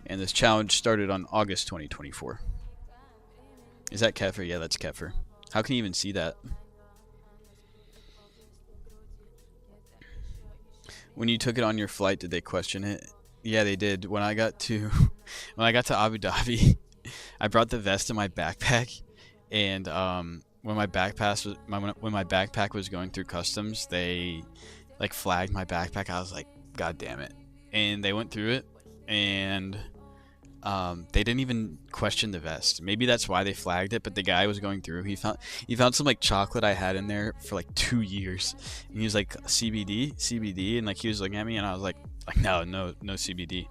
And this challenge started on August 2024. Is that Kefir? Yeah, that's Kefir. How can you even see that? When you took it on your flight, did they question it? Yeah, they did. When I got to Abu Dhabi, I brought the vest in my backpack, and when my backpack was going through customs, they like flagged my backpack. I was like, God damn it! And they went through it, and they didn't even question the vest. Maybe that's why they flagged it. But the guy was going through. He found some like chocolate I had in there for like 2 years, and he was like, CBD, and like he was looking at me, and I was like no CBD,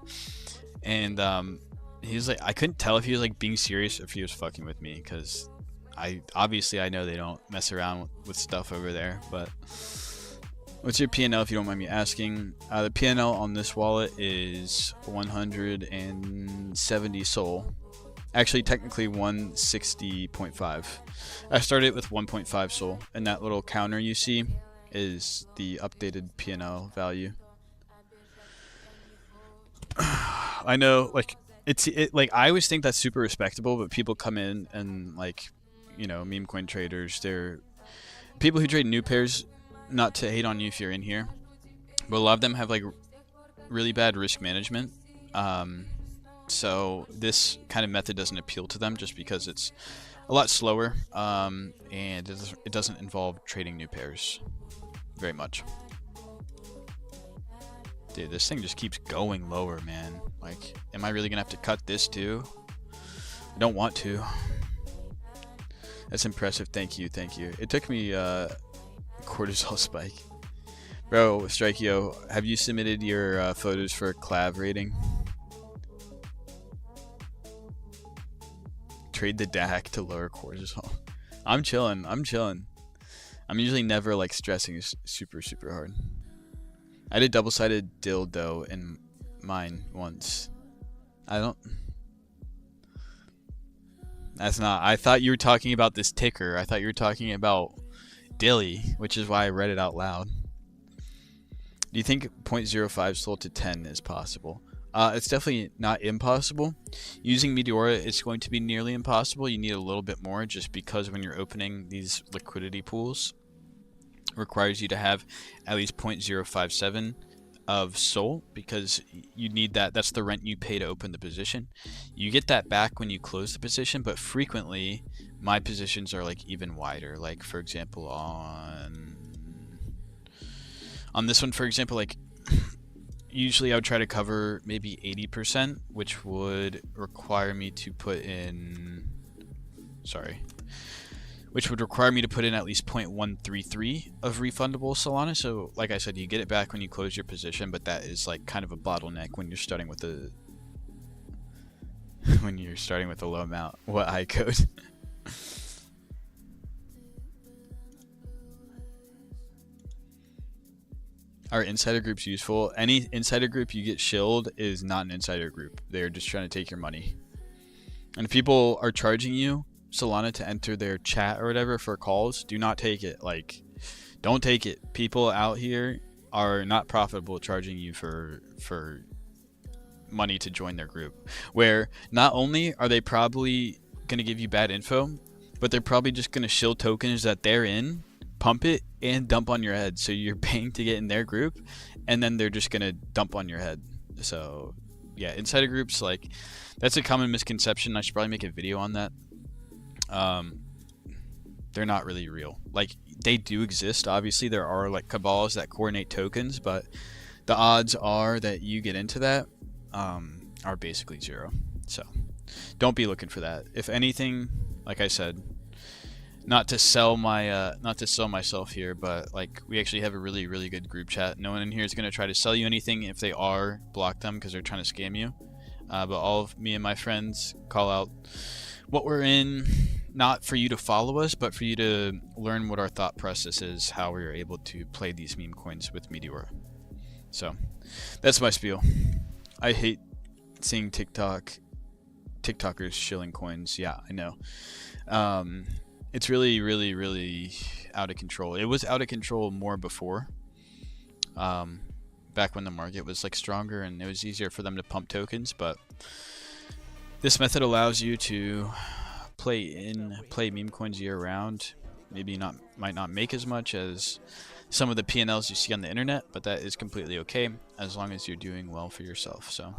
and he was like, I couldn't tell if he was like being serious or if he was fucking with me, because I know they don't mess around with stuff over there. But what's your P&L, if you don't mind me asking? The P&L on this wallet is 170 Sol. Actually, technically 160.5. I started with 1.5 Sol, and that little counter you see is the updated P&L value. I know, like, like I always think that's super respectable, but people come in and, like, you know, meme coin traders, they're people who trade new pairs. Not to hate on you if you're in here, but a lot of them have like really bad risk management. So this kind of method doesn't appeal to them just because it's a lot slower, and it doesn't involve trading new pairs very much. Dude, this thing just keeps going lower, man. Like, am I really gonna have to cut this too? I don't want to. That's impressive. Thank you. It took me cortisol spike. Bro, Strikeo, have you submitted your photos for Clav rating? Trade the DAC to lower cortisol. I'm chilling. I'm usually never like stressing super hard. I did double-sided dildo in mine once. That's not. I thought you were talking about this ticker. I thought you were talking about Dilly, which is why I read it out loud. Do you think 0.05 Sol to 10 is possible? It's definitely not impossible. Using Meteora, it's going to be nearly impossible. You need a little bit more, just because when you're opening these liquidity pools, it requires you to have at least 0.057 of Sol, because you need that. That's the rent you pay to open the position. You get that back when you close the position, but frequently my positions are like even wider. Like, for example, on this one, for example, like usually I would try to cover maybe 80%, which would require me to put in at least 0.133 of refundable Solana. So like I said, you get it back when you close your position, but that is like kind of a bottleneck when you're starting with a low amount. What I code? Are insider groups useful? Any insider group you get shilled is not an insider group. They're just trying to take your money. And if people are charging you Solana to enter their chat or whatever for calls, do not take it. Like, don't take it. People out here are not profitable charging you for money to join their group, where not only are they probably going to give you bad info, but they're probably just going to shill tokens that they're in, pump it, and dump on your head. So you're paying to get in their group, and then they're just going to dump on your head. So yeah, insider groups, like, that's a common misconception. I should probably make a video on that. They're not really real. Like, they do exist. Obviously, there are like cabals that coordinate tokens, but the odds are that you get into that are basically zero. So don't be looking for that. If anything, like I said, not to sell myself here, but like, we actually have a really good group chat. No one in here is going to try to sell you anything. If they are, block them, because they're trying to scam you. But all of me and my friends call out what we're in, not for you to follow us, but for you to learn what our thought process is, how we're able to play these meme coins with Meteora. So that's my spiel. I hate seeing TikTokers shilling coins. Yeah, I know. It's really out of control. It was out of control more before. But back when the market was like stronger and it was easier for them to pump tokens. But this method allows you to play meme coins year round. Maybe might not make as much as some of the P&Ls you see on the internet, but that is completely okay as long as you're doing well for yourself. So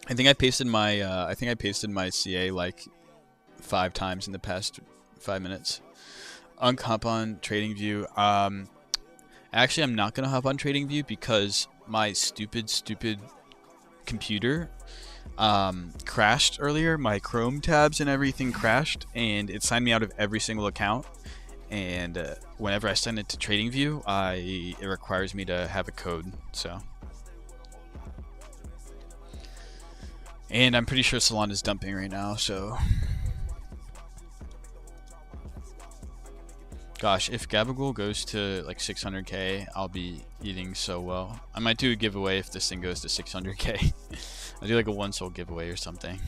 I think I pasted my CA like 5 times in the past 5 minutes. Hop on TradingView. Actually, I'm not gonna hop on TradingView because my stupid computer crashed earlier. My Chrome tabs and everything crashed, and it signed me out of every single account. And whenever I send it to TradingView, it requires me to have a code. So, and I'm pretty sure Solana is dumping right now. So, gosh, if Gabagool goes to like 600k, I'll be eating so well. I might do a giveaway if this thing goes to 600k. I'll do like a 1 soul giveaway or something.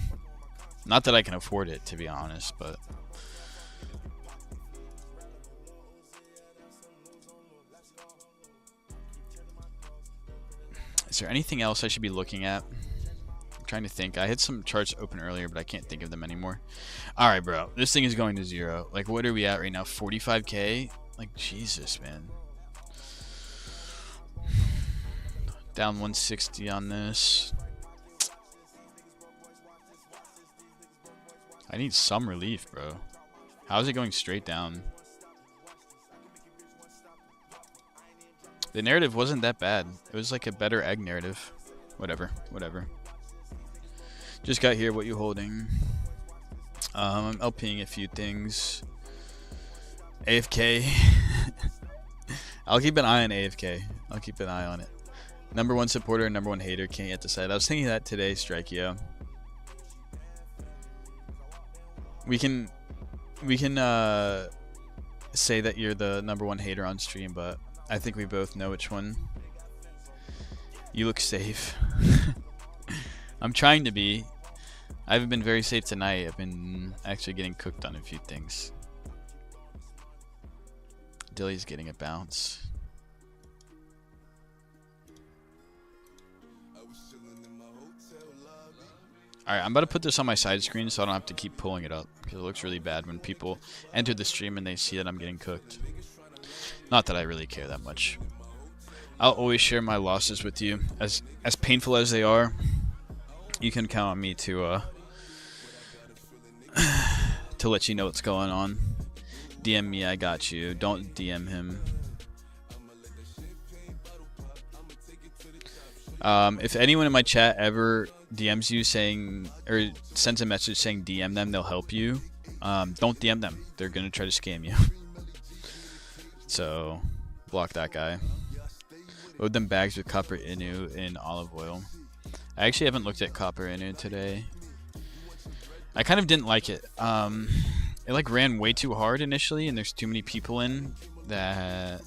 Not that I can afford it, to be honest, but is there anything else I should be looking at? I'm trying to think. I had some charts open earlier, but I can't think of them anymore. All right, bro. This thing is going to 0. Like, what are we at right now? 45k? Like, Jesus, man. Down 160 on this. I need some relief, bro. How is it going straight down? The narrative wasn't that bad. It was like a better egg narrative. Whatever. Just got here. What you holding? I'm LPing a few things. AFK. I'll keep an eye on AFK. I'll keep an eye on it. Number 1 supporter, number 1 hater. Can't yet decide. I was thinking that today, Strikeo. We can say that you're the number 1 hater on stream, but I think we both know which one. You look safe. I'm trying to be. I haven't been very safe tonight. I've been actually getting cooked on a few things. Dilly's getting a bounce. Alright, I'm about to put this on my side screen so I don't have to keep pulling it up, because it looks really bad when people enter the stream and they see that I'm getting cooked. Not that I really care that much. I'll always share my losses with you. As painful as they are, you can count on me to let you know what's going on. DM me, I got you. Don't DM him. If anyone in my chat ever DMs you saying, or sends a message saying DM them, they'll help you. Don't DM them. They're gonna try to scam you. So, block that guy. Load them bags with copper inu and olive oil. I actually haven't looked at copper inu today. I kind of didn't like it. It like ran way too hard initially, and there's too many people in that.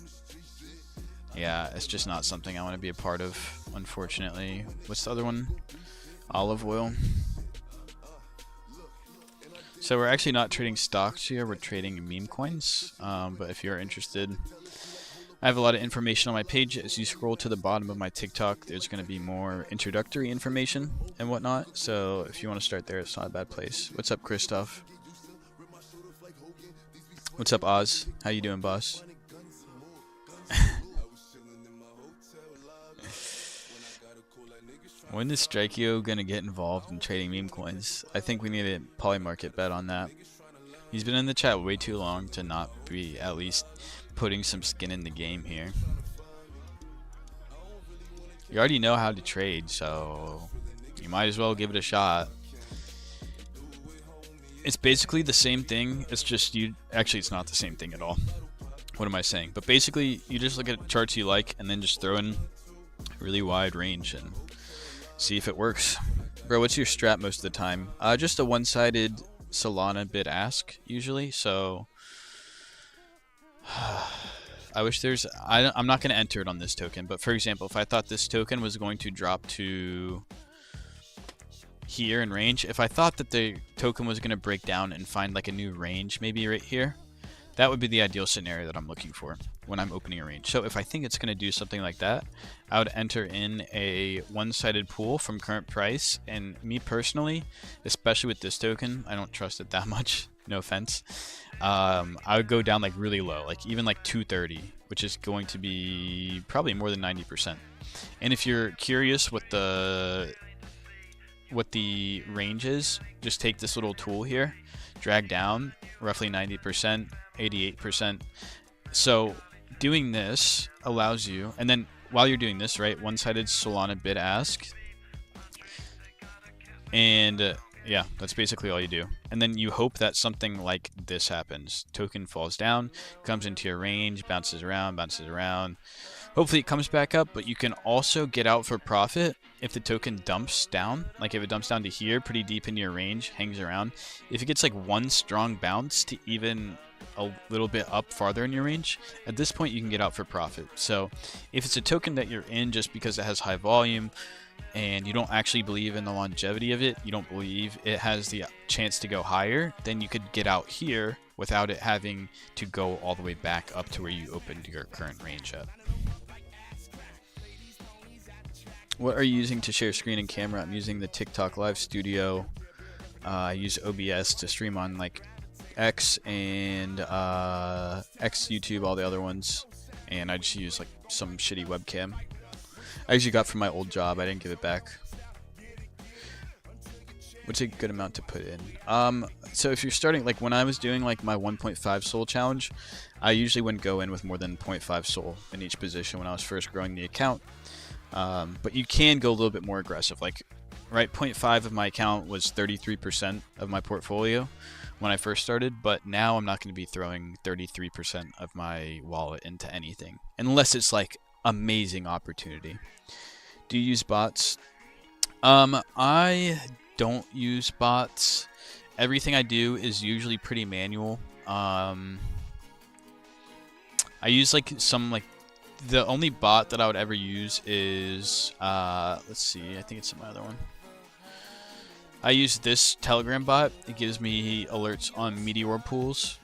Yeah, it's just not something I want to be a part of, unfortunately. What's the other one? Olive oil. So we're actually not trading stocks here, we're trading meme coins. But if you're interested, I have a lot of information on my page. As you scroll to the bottom of my TikTok, there's going to be more introductory information and whatnot. So if you want to start there, it's not a bad place. What's up, Christoph? What's up, Oz? How you doing, boss? When is Strikeo gonna get involved in trading meme coins? I think we need a Polymarket bet on that. He's been in the chat way too long to not be at least putting some skin in the game here. You already know how to trade, so you might as well give it a shot. It's basically the same thing. It's just actually it's not the same thing at all. What am I saying? But basically you just look at charts you like and then just throw in a really wide range and see if it works. Bro, what's your strat most of the time? Just a one-sided Solana bid ask usually. So I wish I'm not going to enter it on this token, but for example, if I thought this token was going to drop to here in range, if I thought that the token was going to break down and find like a new range maybe right here, That would be the ideal scenario that I'm looking for when I'm opening a range. So if I think it's going to do something like that, I would enter in a one-sided pool from current price. And me personally, especially with this token, I don't trust it that much. No offense. I would go down like really low, like even like 230, which is going to be probably more than 90%. And if you're curious what the range is, just take this little tool here, drag down roughly 90%, 88%. So doing this allows you, and then while you're doing this, right, one-sided Solana bid ask, and yeah, that's basically all you do. And then you hope that something like this happens. Token falls down, comes into your range, bounces around, bounces around. Hopefully it comes back up, but you can also get out for profit if the token dumps down. Like if it dumps down to here, pretty deep into your range, hangs around. If it gets like one strong bounce to even a little bit up farther in your range, at this point you can get out for profit. So if it's a token that you're in just because it has high volume and you don't actually believe in the longevity of it, you don't believe it has the chance to go higher, then you could get out here without it having to go all the way back up to where you opened your current range at. What are you using to share screen and camera? I'm using the TikTok Live Studio. I use OBS to stream on like X and X, YouTube, all the other ones, and I just use like some shitty webcam I actually got from my old job. I didn't give it back. What's a good amount to put in? So if you're starting, like when I was doing like my 1.5 soul challenge, I usually wouldn't go in with more than 0.5 soul in each position when I was first growing the account. But you can go a little bit more aggressive. Like, right, 0.5 of my account was 33% of my portfolio when I first started, but now I'm not going to be throwing 33% of my wallet into anything unless it's like amazing opportunity. Do you use bots? I don't use bots. Everything I do is usually pretty manual. I use like some like the only bot that I would ever use is let's see, I think it's my other one. I use this Telegram bot. It gives me alerts on Meteor pools.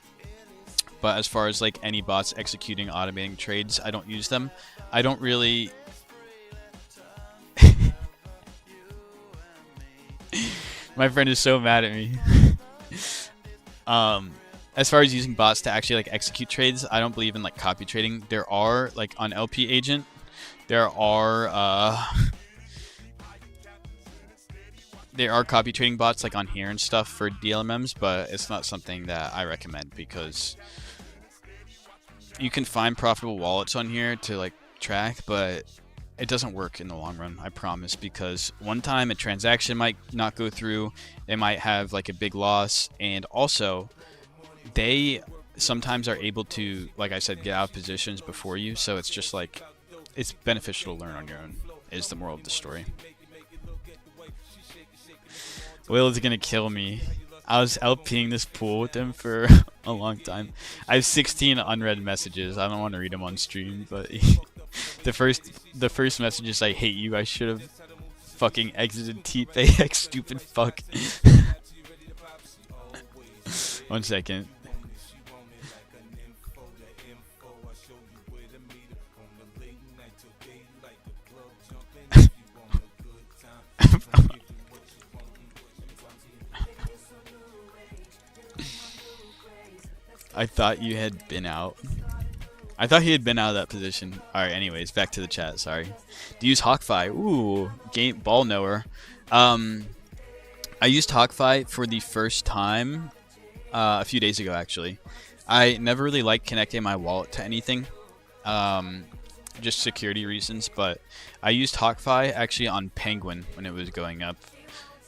But as far as like any bots executing automating trades, I don't use them. I don't really My friend is so mad at me. As far as using bots to actually like execute trades, I don't believe in like copy trading. There are like on LP Agent, there are copy trading bots like on here and stuff for DLMMs, but it's not something that I recommend because you can find profitable wallets on here to like track, but it doesn't work in the long run, I promise, because one time a transaction might not go through, they might have like a big loss, and also they sometimes are able to, like I said, get out of positions before you, so it's just like, it's beneficial to learn on your own, is the moral of the story. Will is gonna kill me. I was LPing this pool with him for a long time. I have 16 unread messages. I don't want to read them on stream, but the first message is, I hate you. I should have fucking exited TPAX, stupid fuck. 1 second. I thought you had been out. I thought he had been out of that position. Alright, anyways, back to the chat, sorry. Do you use Hawkfi? Ooh, game ball knower. I used Hawkfi for the first time a few days ago, actually. I never really liked connecting my wallet to anything. Just security reasons, but I used Hawkfi actually on Penguin when it was going up.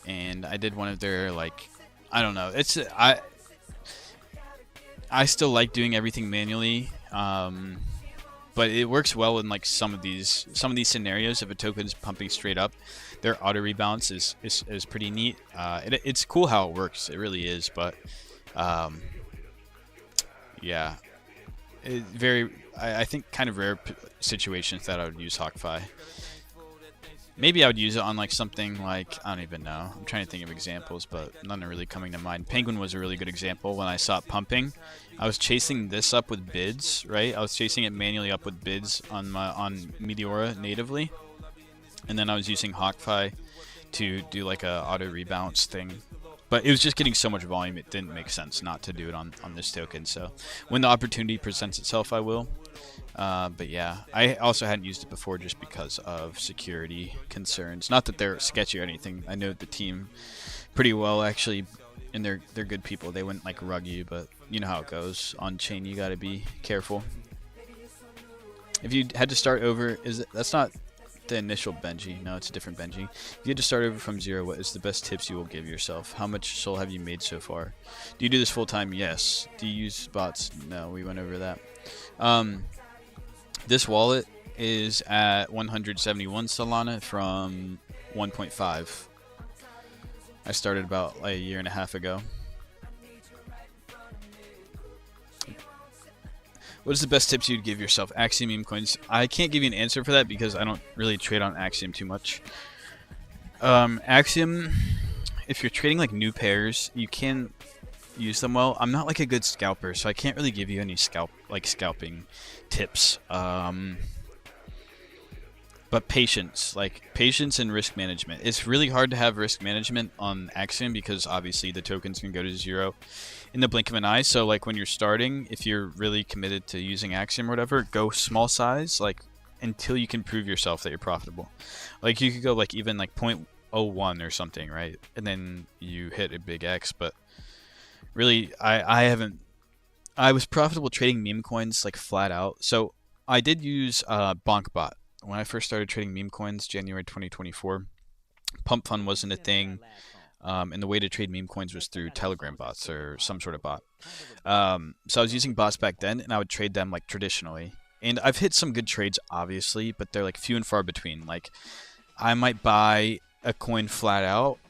And I did one of their, like, I don't know. I still like doing everything manually, but it works well in like some of these scenarios. If a token is pumping straight up, their auto rebalance is pretty neat. It's cool how it works. It really is, but yeah, I think kind of rare situations that I would use Hawkfi. Maybe I would use it on like something like, I don't even know. I'm trying to think of examples, but none are really coming to mind. Penguin was a really good example. When I saw it pumping, I was chasing this up with bids, right? I was chasing it manually up with bids on Meteora natively, and then I was using Hawkeye to do like a auto rebalance thing. But it was just getting so much volume, it didn't make sense not to do it on this token. So when the opportunity presents itself, I will. But yeah, I also hadn't used it before just because of security concerns. Not that they're sketchy or anything. I know the team pretty well actually, and they're good people. They wouldn't like rug you, but you know how it goes on chain. You got to be careful. If you had to start over, that's not the initial Benji? No, it's a different Benji. If you had to start over from zero, what is the best tips you will give yourself? How much SOL have you made so far? Do you do this full time? Yes. Do you use bots? No, we went over that. This wallet is at 171 Solana from 1.5. I started about a year and a half ago. What is the best tips you'd give yourself? Axiom meme coins. I can't give you an answer for that because I don't really trade on Axiom too much. Axiom, if you're trading like new pairs, you can use them well. I'm not like a good scalper, so I can't really give you any scalping tips. But patience and risk management. It's really hard to have risk management on Axiom because obviously the tokens can go to zero in the blink of an eye. So like when you're starting, if you're really committed to using Axiom or whatever, go small size, like until you can prove yourself that you're profitable. Like you could go like even like 0.01 or something, right? And then you hit a big X. But really, I was profitable trading meme coins like flat out. So I did use BonkBot. When I first started trading meme coins, January 2024, Pump Fund wasn't a thing, and the way to trade meme coins was through Telegram bots or some sort of bot. So I was using bots back then, and I would trade them like traditionally. And I've hit some good trades, obviously, but they're like few and far between. Like I might buy a coin flat out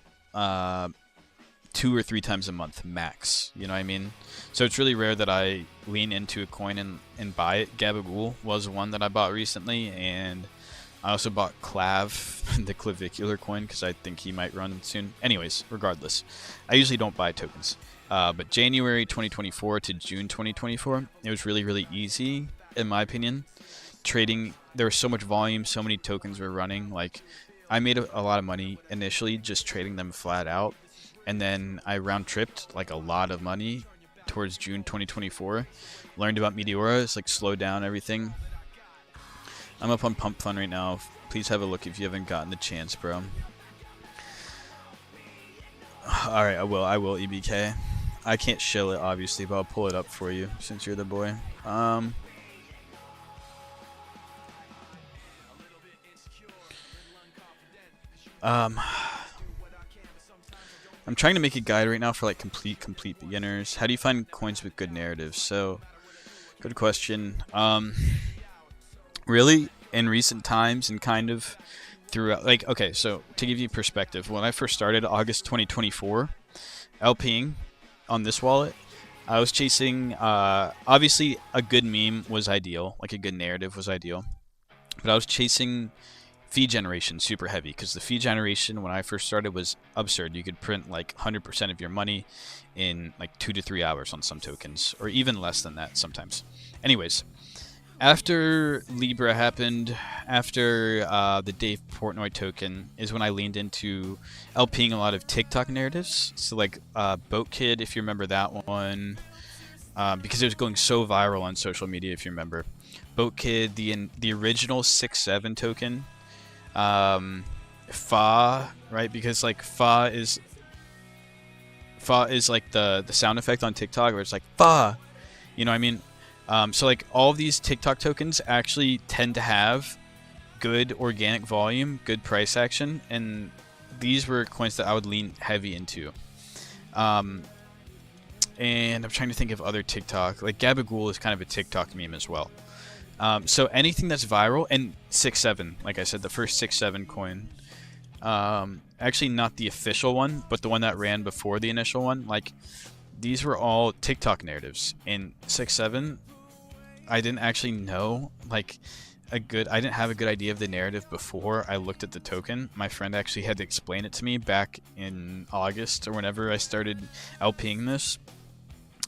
2 or 3 times a month max. You know what I mean? So it's really rare that I lean into a coin and buy it. Gabagool was one that I bought recently, and I also bought Clav, the clavicular coin, because I think he might run soon. Anyways, regardless, I usually don't buy tokens. But January 2024 to June 2024, it was really, really easy, in my opinion. Trading, there was so much volume, so many tokens were running. Like, I made a lot of money initially just trading them flat out. And then I round-tripped like a lot of money towards June 2024. Learned about Meteora. It's like slowed down everything. I'm up on Pump Fund right now. Please have a look if you haven't gotten the chance, bro. Alright, I will, EBK. I can't shill it, obviously, but I'll pull it up for you since you're the boy. I'm trying to make a guide right now for like complete beginners. How do you find coins with good narratives? So, good question. Really, in recent times and kind of throughout, like, okay, so to give you perspective, when I first started August 2024, LPing on this wallet, I was chasing, obviously a good meme was ideal, like a good narrative was ideal, but I was chasing fee generation super heavy because the fee generation when I first started was absurd. You could print like 100% of your money in like 2 to 3 hours on some tokens, or even less than that sometimes. Anyways, after Libra happened, after the Dave Portnoy token, is when I leaned into LPing a lot of TikTok narratives. So like Boat Kid, if you remember that one, because it was going so viral on social media, if you remember. Boat Kid, the original 6-7 token. Fa, right? Because like Fa is like the sound effect on TikTok where it's like Fa, you know what I mean? So like all of these TikTok tokens actually tend to have good organic volume, good price action, and these were coins that I would lean heavy into. And I'm trying to think of other TikTok, like Gabagool is kind of a TikTok meme as well. So anything that's viral, and 6-7, like I said, the first 6-7 coin, actually not the official one, but the one that ran before the initial one, like these were all TikTok narratives. And 6-7, I didn't actually know, like I didn't have a good idea of the narrative before I looked at the token. My friend actually had to explain it to me back in August or whenever I started LPing this.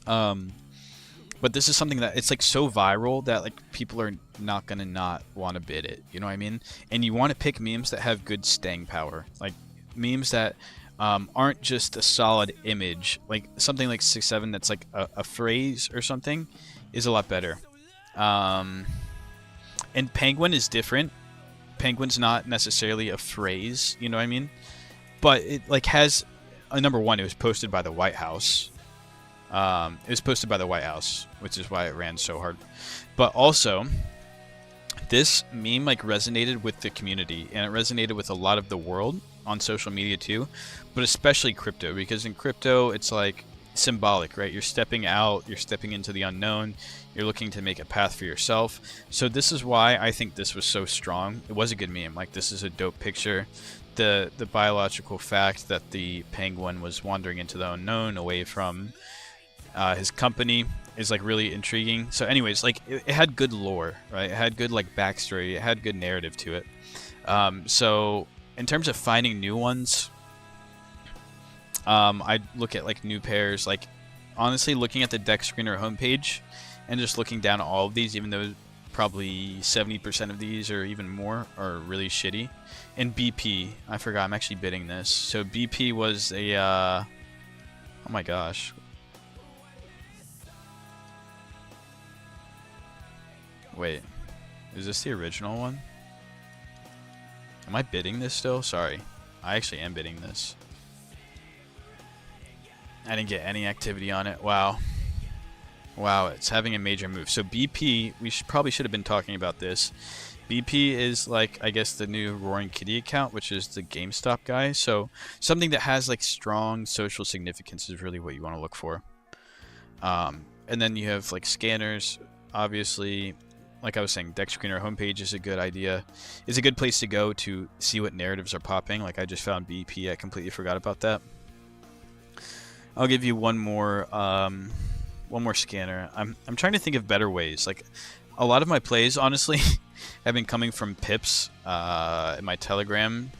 But this is something that it's like so viral that like people are not gonna not want to bid it. You know what I mean? And you want to pick memes that have good staying power, like memes that aren't just a solid image. Like something like 6-7 that's like a phrase or something is a lot better. And Penguin is different. Penguin's not necessarily a phrase, you know what I mean? But it like has number one, it was posted by the White House. It was posted by the White House, which is why it ran so hard. But also, this meme like resonated with the community, and it resonated with a lot of the world on social media too, but especially crypto, because in crypto it's like symbolic, right? You're stepping out, you're stepping into the unknown, you're looking to make a path for yourself. So this is why I think this was so strong. It was a good meme. Like, this is a dope picture. The biological fact that the penguin was wandering into the unknown away from his company is like really intriguing. So anyways, like it had good lore, right? It had good like backstory, it had good narrative to it. So in terms of finding new ones, I'd look at like new pairs. Like honestly, looking at the deck screener homepage and just looking down all of these, even though probably 70% of these or even more are really shitty. And BP, I forgot, I'm actually bidding this. So BP was a oh my gosh, wait, is this the original one? Am I bidding this still? Sorry, I actually am bidding this. I didn't get any activity on it. Wow. Wow, it's having a major move. So BP, we probably should have been talking about this. BP is like, I guess, the new Roaring Kitty account, which is the GameStop guy. So something that has like strong social significance is really what you want to look for. And then you have like scanners, obviously. Like I was saying, deck screener homepage is a good idea. It's a good place to go to see what narratives are popping. Like I just found BP. I completely forgot about that. I'll give you one more scanner. I'm trying to think of better ways. Like a lot of my plays, honestly, have been coming from Pips in my Telegram.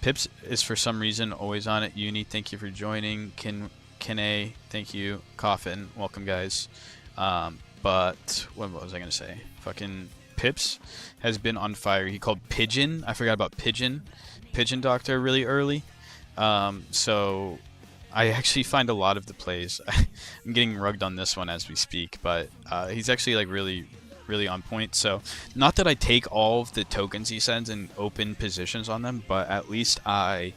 Pips is for some reason always on at Uni. Thank you for joining. Kine, thank you. Coffin, welcome guys. But what was I gonna say? Fucking Pips has been on fire. He called Pigeon. I forgot about Pigeon Doctor really early. So I actually find a lot of the plays. I'm getting rugged on this one as we speak, but he's actually like really on point. So not that I take all of the tokens he sends and open positions on them, but at least I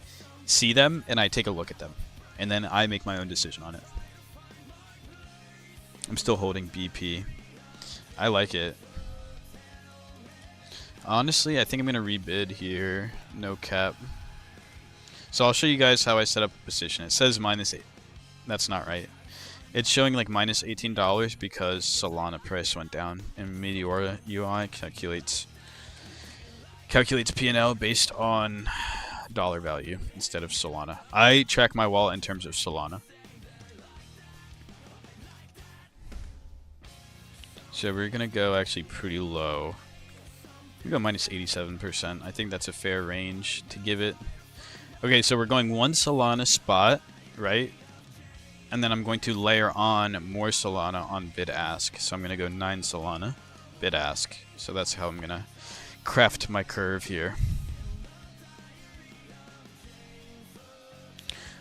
see them and I take a look at them, and then I make my own decision on it. I'm still holding BP. I like it. Honestly, I think I'm gonna rebid here. No cap. So I'll show you guys how I set up a position. It says -8. That's not right. It's showing like -$18 because Solana price went down, and Meteora UI calculates P&L based on dollar value instead of Solana. I track my wallet in terms of Solana. So we're gonna go actually pretty low. We go -87%. I think that's a fair range to give it. Okay, so we're going 1 Solana spot, right? And then I'm going to layer on more Solana on bid ask. So I'm gonna go 9 Solana bid ask. So that's how I'm gonna craft my curve here.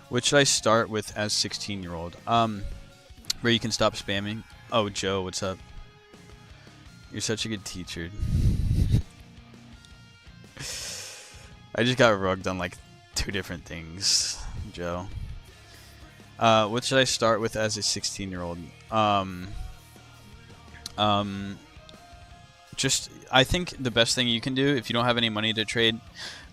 What should I start with as 16-year-old? Where you can stop spamming. Oh, Joe, what's up? You're such a good teacher. I just got rugged on like 2 different things, Joe. What should I start with as a 16-year-old? Just, I think the best thing you can do if you don't have any money to trade,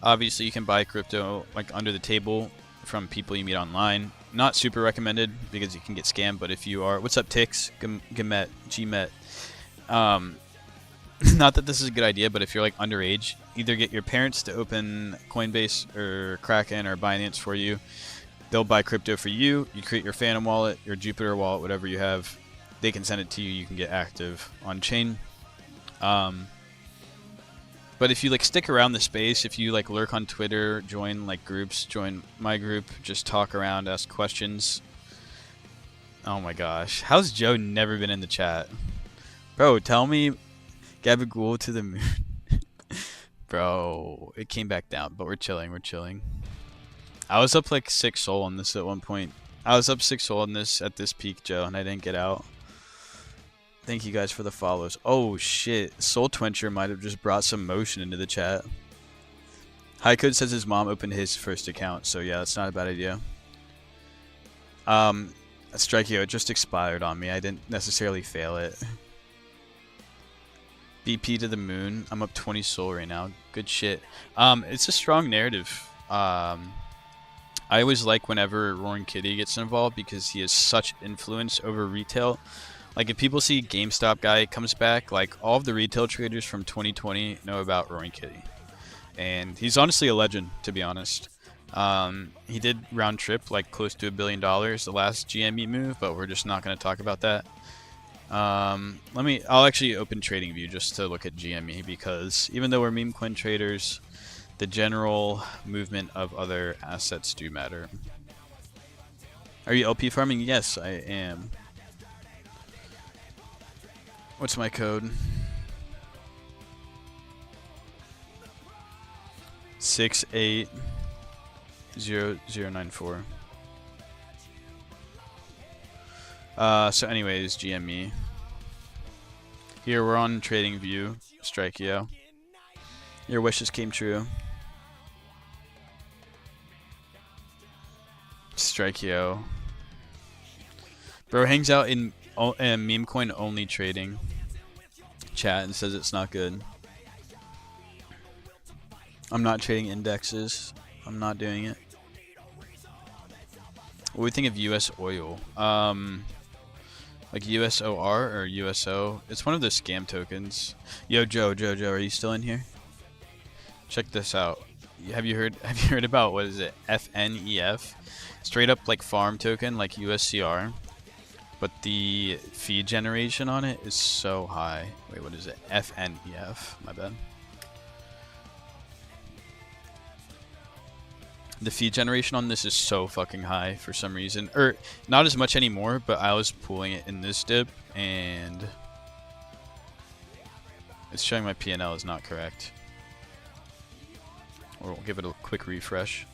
obviously you can buy crypto like under the table from people you meet online. Not super recommended because you can get scammed, but if you are, what's up Tix, Gmet. Not that this is a good idea, but if you're like underage, either get your parents to open Coinbase or Kraken or Binance for you. They'll buy crypto for you. You create your Phantom wallet, your Jupiter wallet, whatever you have. They can send it to you. You can get active on chain. But if you like stick around the space, if you like lurk on Twitter, join like groups, join my group, just talk around, ask questions. Oh my gosh, how's Joe never been in the chat? Bro, tell me Gabagool to the moon. Bro, it came back down, but we're chilling, we're chilling. I was up like 6 soul on this at one point. I was up 6 soul on this at this peak, Joe, and I didn't get out. Thank you guys for the follows. Oh shit, Soul Twincher might have just brought some motion into the chat. Highcode says his mom opened his first account, so yeah, that's not a bad idea. Strikeo, it just expired on me. I didn't necessarily fail it. BP to the moon. I'm up 20 soul right now. Good shit. It's a strong narrative. I always like whenever Roaring Kitty gets involved because he has such influence over retail. Like if people see GameStop guy comes back, like all of the retail traders from 2020 know about Roaring Kitty. And he's honestly a legend, to be honest. He did round trip like close to $1 billion the last GME move, but we're just not going to talk about that. I'll actually open TradingView just to look at GME because even though we're meme coin traders, the general movement of other assets do matter. Are you LP farming? Yes, I am. What's my code? 680094. So anyways, GME. Here we're on TradingView, Strikeo. Your wishes came true. Strikeo. Bro hangs out in meme coin only trading chat and says it's not good. I'm not trading indexes. I'm not doing it. What do we think of US oil? Like USOR or USO? It's one of the scam tokens. Yo, Joe, are you still in here? Check this out. Have you heard about what is it? FNEF? Straight up like farm token, like USCR. But the fee generation on it is so high. Wait, what is it? FNEF. My bad. The fee generation on this is so fucking high for some reason. Or, not as much anymore, but I was pooling it in this dip, and it's showing my P&L is not correct. Or we'll give it a quick refresh.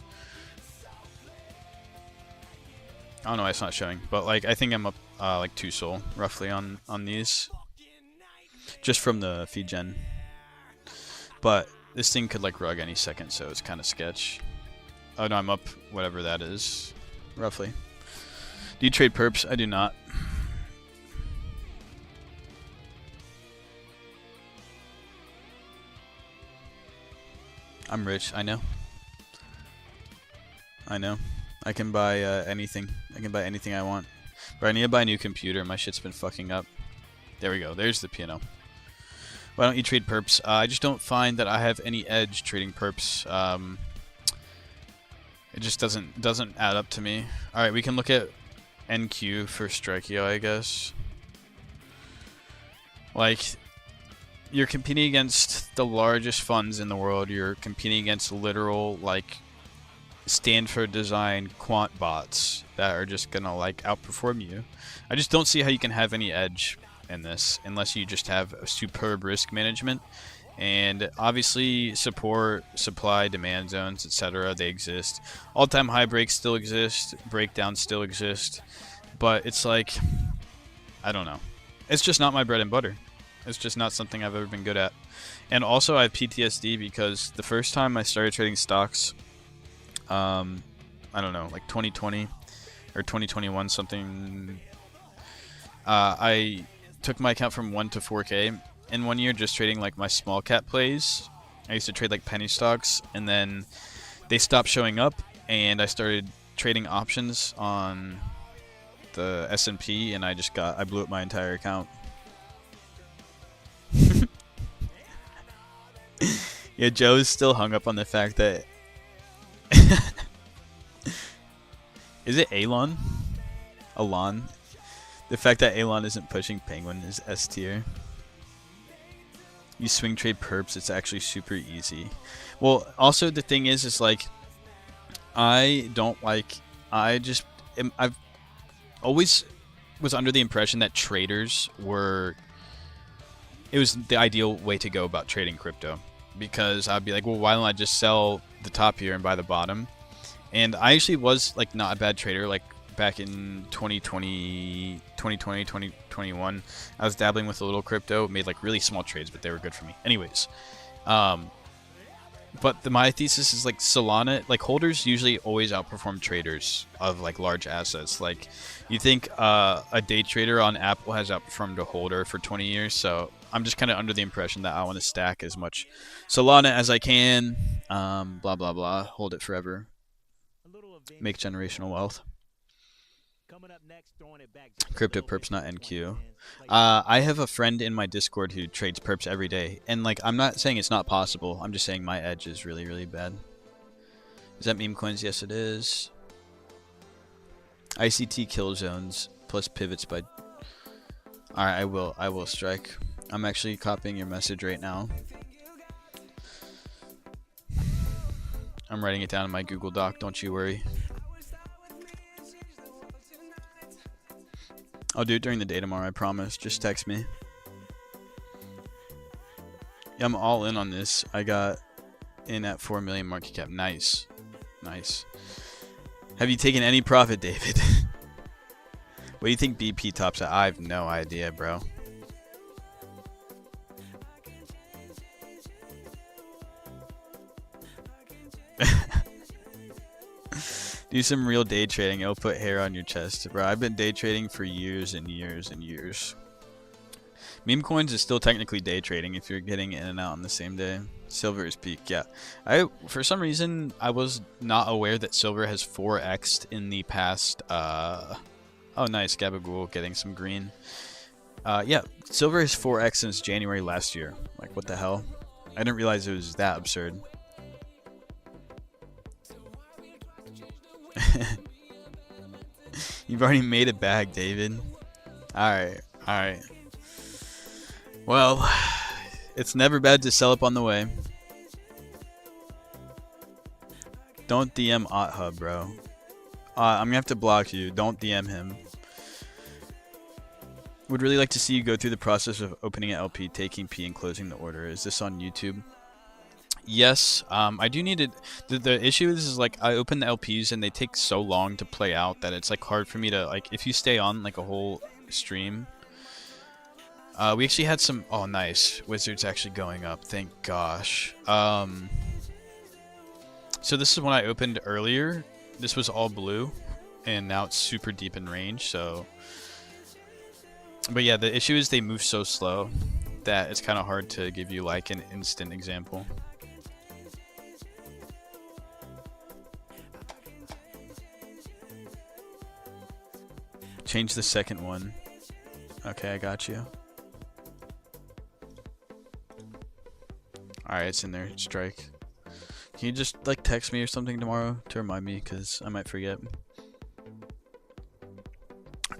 I don't know why it's not showing, but like I think I'm up like 2 soul roughly on these, just from the feed gen. But this thing could like rug any second, so it's kind of sketch. Oh no, I'm up whatever that is, roughly. Do you trade perps? I do not. I'm rich, I know. I know. I can buy anything. I can buy anything I want. But I need to buy a new computer. My shit's been fucking up. There we go. There's the piano. Why don't you trade perps? I just don't find that I have any edge trading perps. It just doesn't add up to me. All right, we can look at NQ for Strikeo, I guess. Like, you're competing against the largest funds in the world. You're competing against literal like Stanford design quant bots that are just gonna like outperform you. I just don't see how you can have any edge in this unless you just have a superb risk management. And obviously support, supply, demand zones, etc. they exist. All-time high breaks still exist, breakdowns still exist, but it's like, I don't know. It's just not my bread and butter. It's just not something I've ever been good at. And also I have PTSD because the first time I started trading stocks, I don't know, like 2020 or 2021 something, I took my account from 1 to 4K in 1 year just trading like my small cap plays. I used to trade like penny stocks, and then they stopped showing up, and I started trading options on the S&P, and I blew up my entire account. Yeah, Joe's still hung up on the fact that is it Elon? Elon? The fact that Elon isn't pushing Penguin is S tier. You swing trade perps, it's actually super easy. Well, also the thing is like, I don't like, I've always was under the impression that traders were, it was the ideal way to go about trading crypto. Because I'd be like, well, why don't I just sell the top here and buy the bottom? And I actually was like not a bad trader, like back in 2020, 2021, I was dabbling with a little crypto, made like really small trades, but they were good for me. Anyways, but my thesis is like Solana, like holders usually always outperform traders of like large assets. Like you think a day trader on Apple has outperformed a holder for 20 years, so I'm just kind of under the impression that I want to stack as much Solana as I can, blah blah blah, hold it forever, make generational wealth. Crypto perps, not NQ. I have a friend in my Discord who trades perps every day, and like I'm not saying it's not possible. I'm just saying my edge is really, really bad. Is that meme coins? Yes, it is. ICT kill zones plus pivots by. All right, I will strike. I'm actually copying your message right now. I'm writing it down in my Google Doc. Don't you worry. I'll do it during the day tomorrow, I promise. Just text me. Yeah, I'm all in on this. I got in at 4 million market cap. Nice. Nice. Have you taken any profit, David? What do you think BP tops at? I have no idea, bro. Do some real day trading. It'll put hair on your chest. Bro, I've been day trading for years and years and years. Meme coins is still technically day trading if you're getting in and out on the same day. Silver is peak, yeah. For some reason, I was not aware that silver has 4x'd in the past. Oh, nice. Gabagool getting some green. Yeah, silver has 4x since January last year. Like, what the hell? I didn't realize it was that absurd. You've already made a bag, David. Alright, alright. Well, it's never bad to sell up on the way. Don't DM AuhtHub, bro. I'm gonna have to block you. Don't DM him. Would really like to see you go through the process of opening an LP, taking P, and closing the order. Is this on YouTube? Yes, I do need it. The issue is like I open the LPs and they take so long to play out that it's like hard for me to like if you stay on like a whole stream. We actually had some. Oh, nice. Wizards actually going up. Thank gosh. So this is when I opened earlier. This was all blue, and now it's super deep in range. So, but yeah, the issue is they move so slow that it's kind of hard to give you like an instant example. Change the second one. Okay, I got you. Alright, it's in there. Strike. Can you just like text me or something tomorrow to remind me, because I might forget.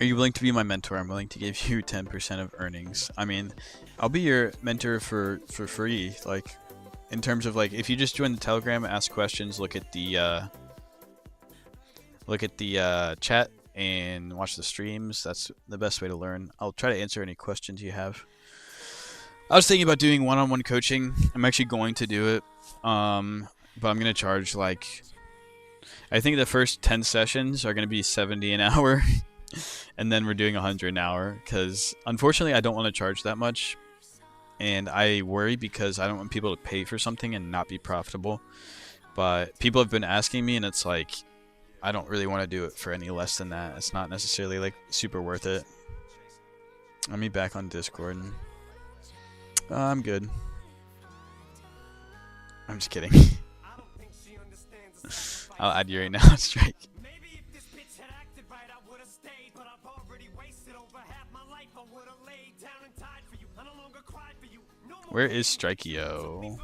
Are you willing to be my mentor? I'm willing to give you 10% of earnings. I mean, I'll be your mentor for free. Like, in terms of like, if you just join the Telegram, ask questions, look at the chat, and watch the streams. That's the best way to learn. I'll try to answer any questions you have. I was thinking about doing one-on-one coaching. I'm actually going to do it, but I'm going to charge like, I think the first 10 sessions are going to be $70 an hour, and then we're doing $100 an hour, because unfortunately I don't want to charge that much, and I worry because I don't want people to pay for something and not be profitable. But people have been asking me, and it's like, I don't really want to do it for any less than that. It's not necessarily like super worth it. Let me back on Discord. I'm good. I'm just kidding. I'll add you right now, Strike. Where is Strikeo?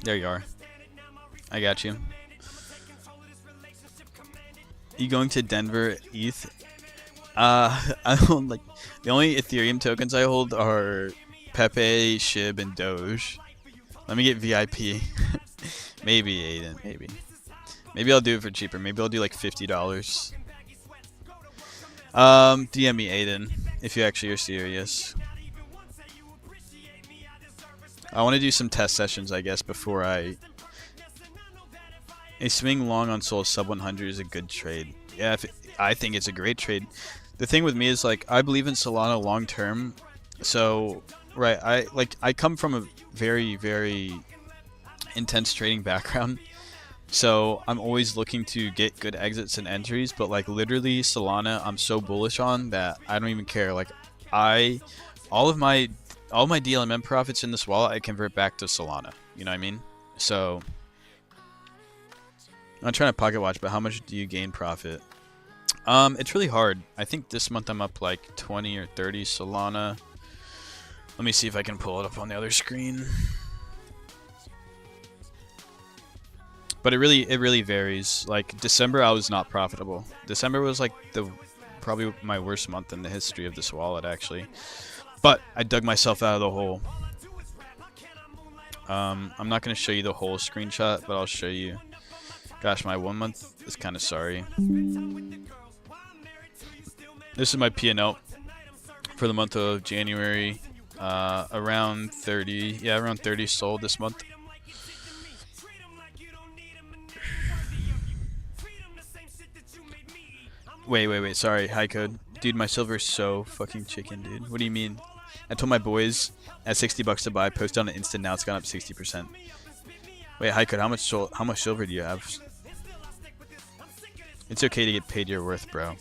There you are. I got you. You going to Denver, ETH? I hold like the only Ethereum tokens I hold are Pepe, Shib, and Doge. Let me get VIP. Maybe Aiden, maybe. Maybe I'll do it for cheaper. Maybe I'll do like $50. DM me Aiden if you actually are serious. I want to do some test sessions, I guess, before I. A swing long on Sol sub 100 is a good trade. Yeah, I think it's a great trade. The thing with me is like I believe in Solana long term. So right, I come from a very very intense trading background. So I'm always looking to get good exits and entries, but like literally Solana I'm so bullish on that I don't even care. Like all of my DLMM profits in this wallet I convert back to Solana. You know what I mean? So I'm not trying to pocket watch, but how much do you gain profit? It's really hard. I think this month I'm up like 20 or 30 Solana. Let me see if I can pull it up on the other screen. But it really varies. Like December I was not profitable. December was like probably my worst month in the history of this wallet actually. But I dug myself out of the hole. I'm not going to show you the whole screenshot, but I'll show you. Gosh, my 1 month is kind of sorry. This is my P&L for the month of January. Around 30. Yeah, around 30 sold this month. Wait. Sorry, high code. Dude, my silver is so fucking chicken, dude. What do you mean? I told my boys at $60 to buy, post on an instant, now it's gone up 60%. Wait, high code, how much silver do you have? It's okay to get paid your worth, bro.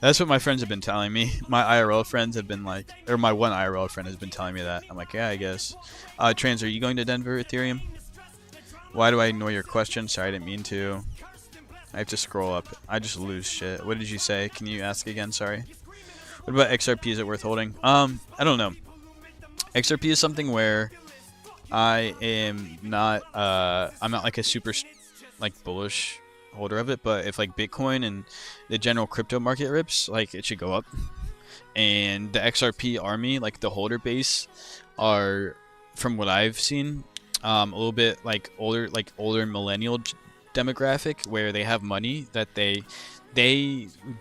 That's what my friends have been telling me. My IRL friends have been like, or my one IRL friend has been telling me that. I'm like, yeah, I guess. Trans, are you going to Denver, Ethereum? Why do I ignore your question? Sorry, I didn't mean to. I have to scroll up. I just lose shit. What did you say? Can you ask again? Sorry. What about XRP? Is it worth holding? I don't know. XRP is something where I am not. I'm not like a super like bullish holder of it, but if like Bitcoin and the general crypto market rips, like it should go up. And the XRP army, like the holder base, are from what I've seen, a little bit like older millennial demographic where they have money that they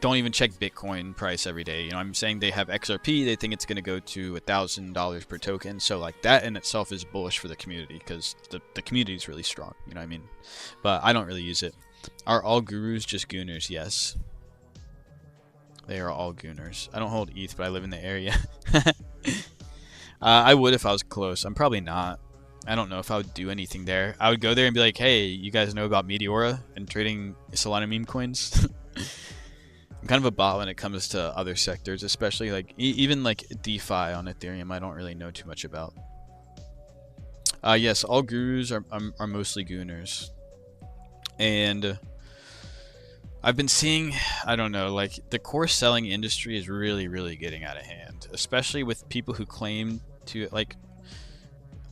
don't even check Bitcoin price every day. You know, I'm saying they have XRP, they think it's going to go to $1,000 per token. So like that in itself is bullish for the community because the community is really strong. You know what I mean? But I don't really use it. Are all gurus just gooners? Yes. They are all gooners. I don't hold ETH, but I live in the area. I would if I was close. I'm probably not. I don't know if I would do anything there. I would go there and be like, hey, you guys know about Meteora and trading Solana meme coins? I'm kind of a bot when it comes to other sectors, especially like even like DeFi on Ethereum. I don't really know too much about. Yes, all gurus are mostly gooners. And I've been seeing, I don't know, like the course selling industry is really getting out of hand, especially with people who claim to like,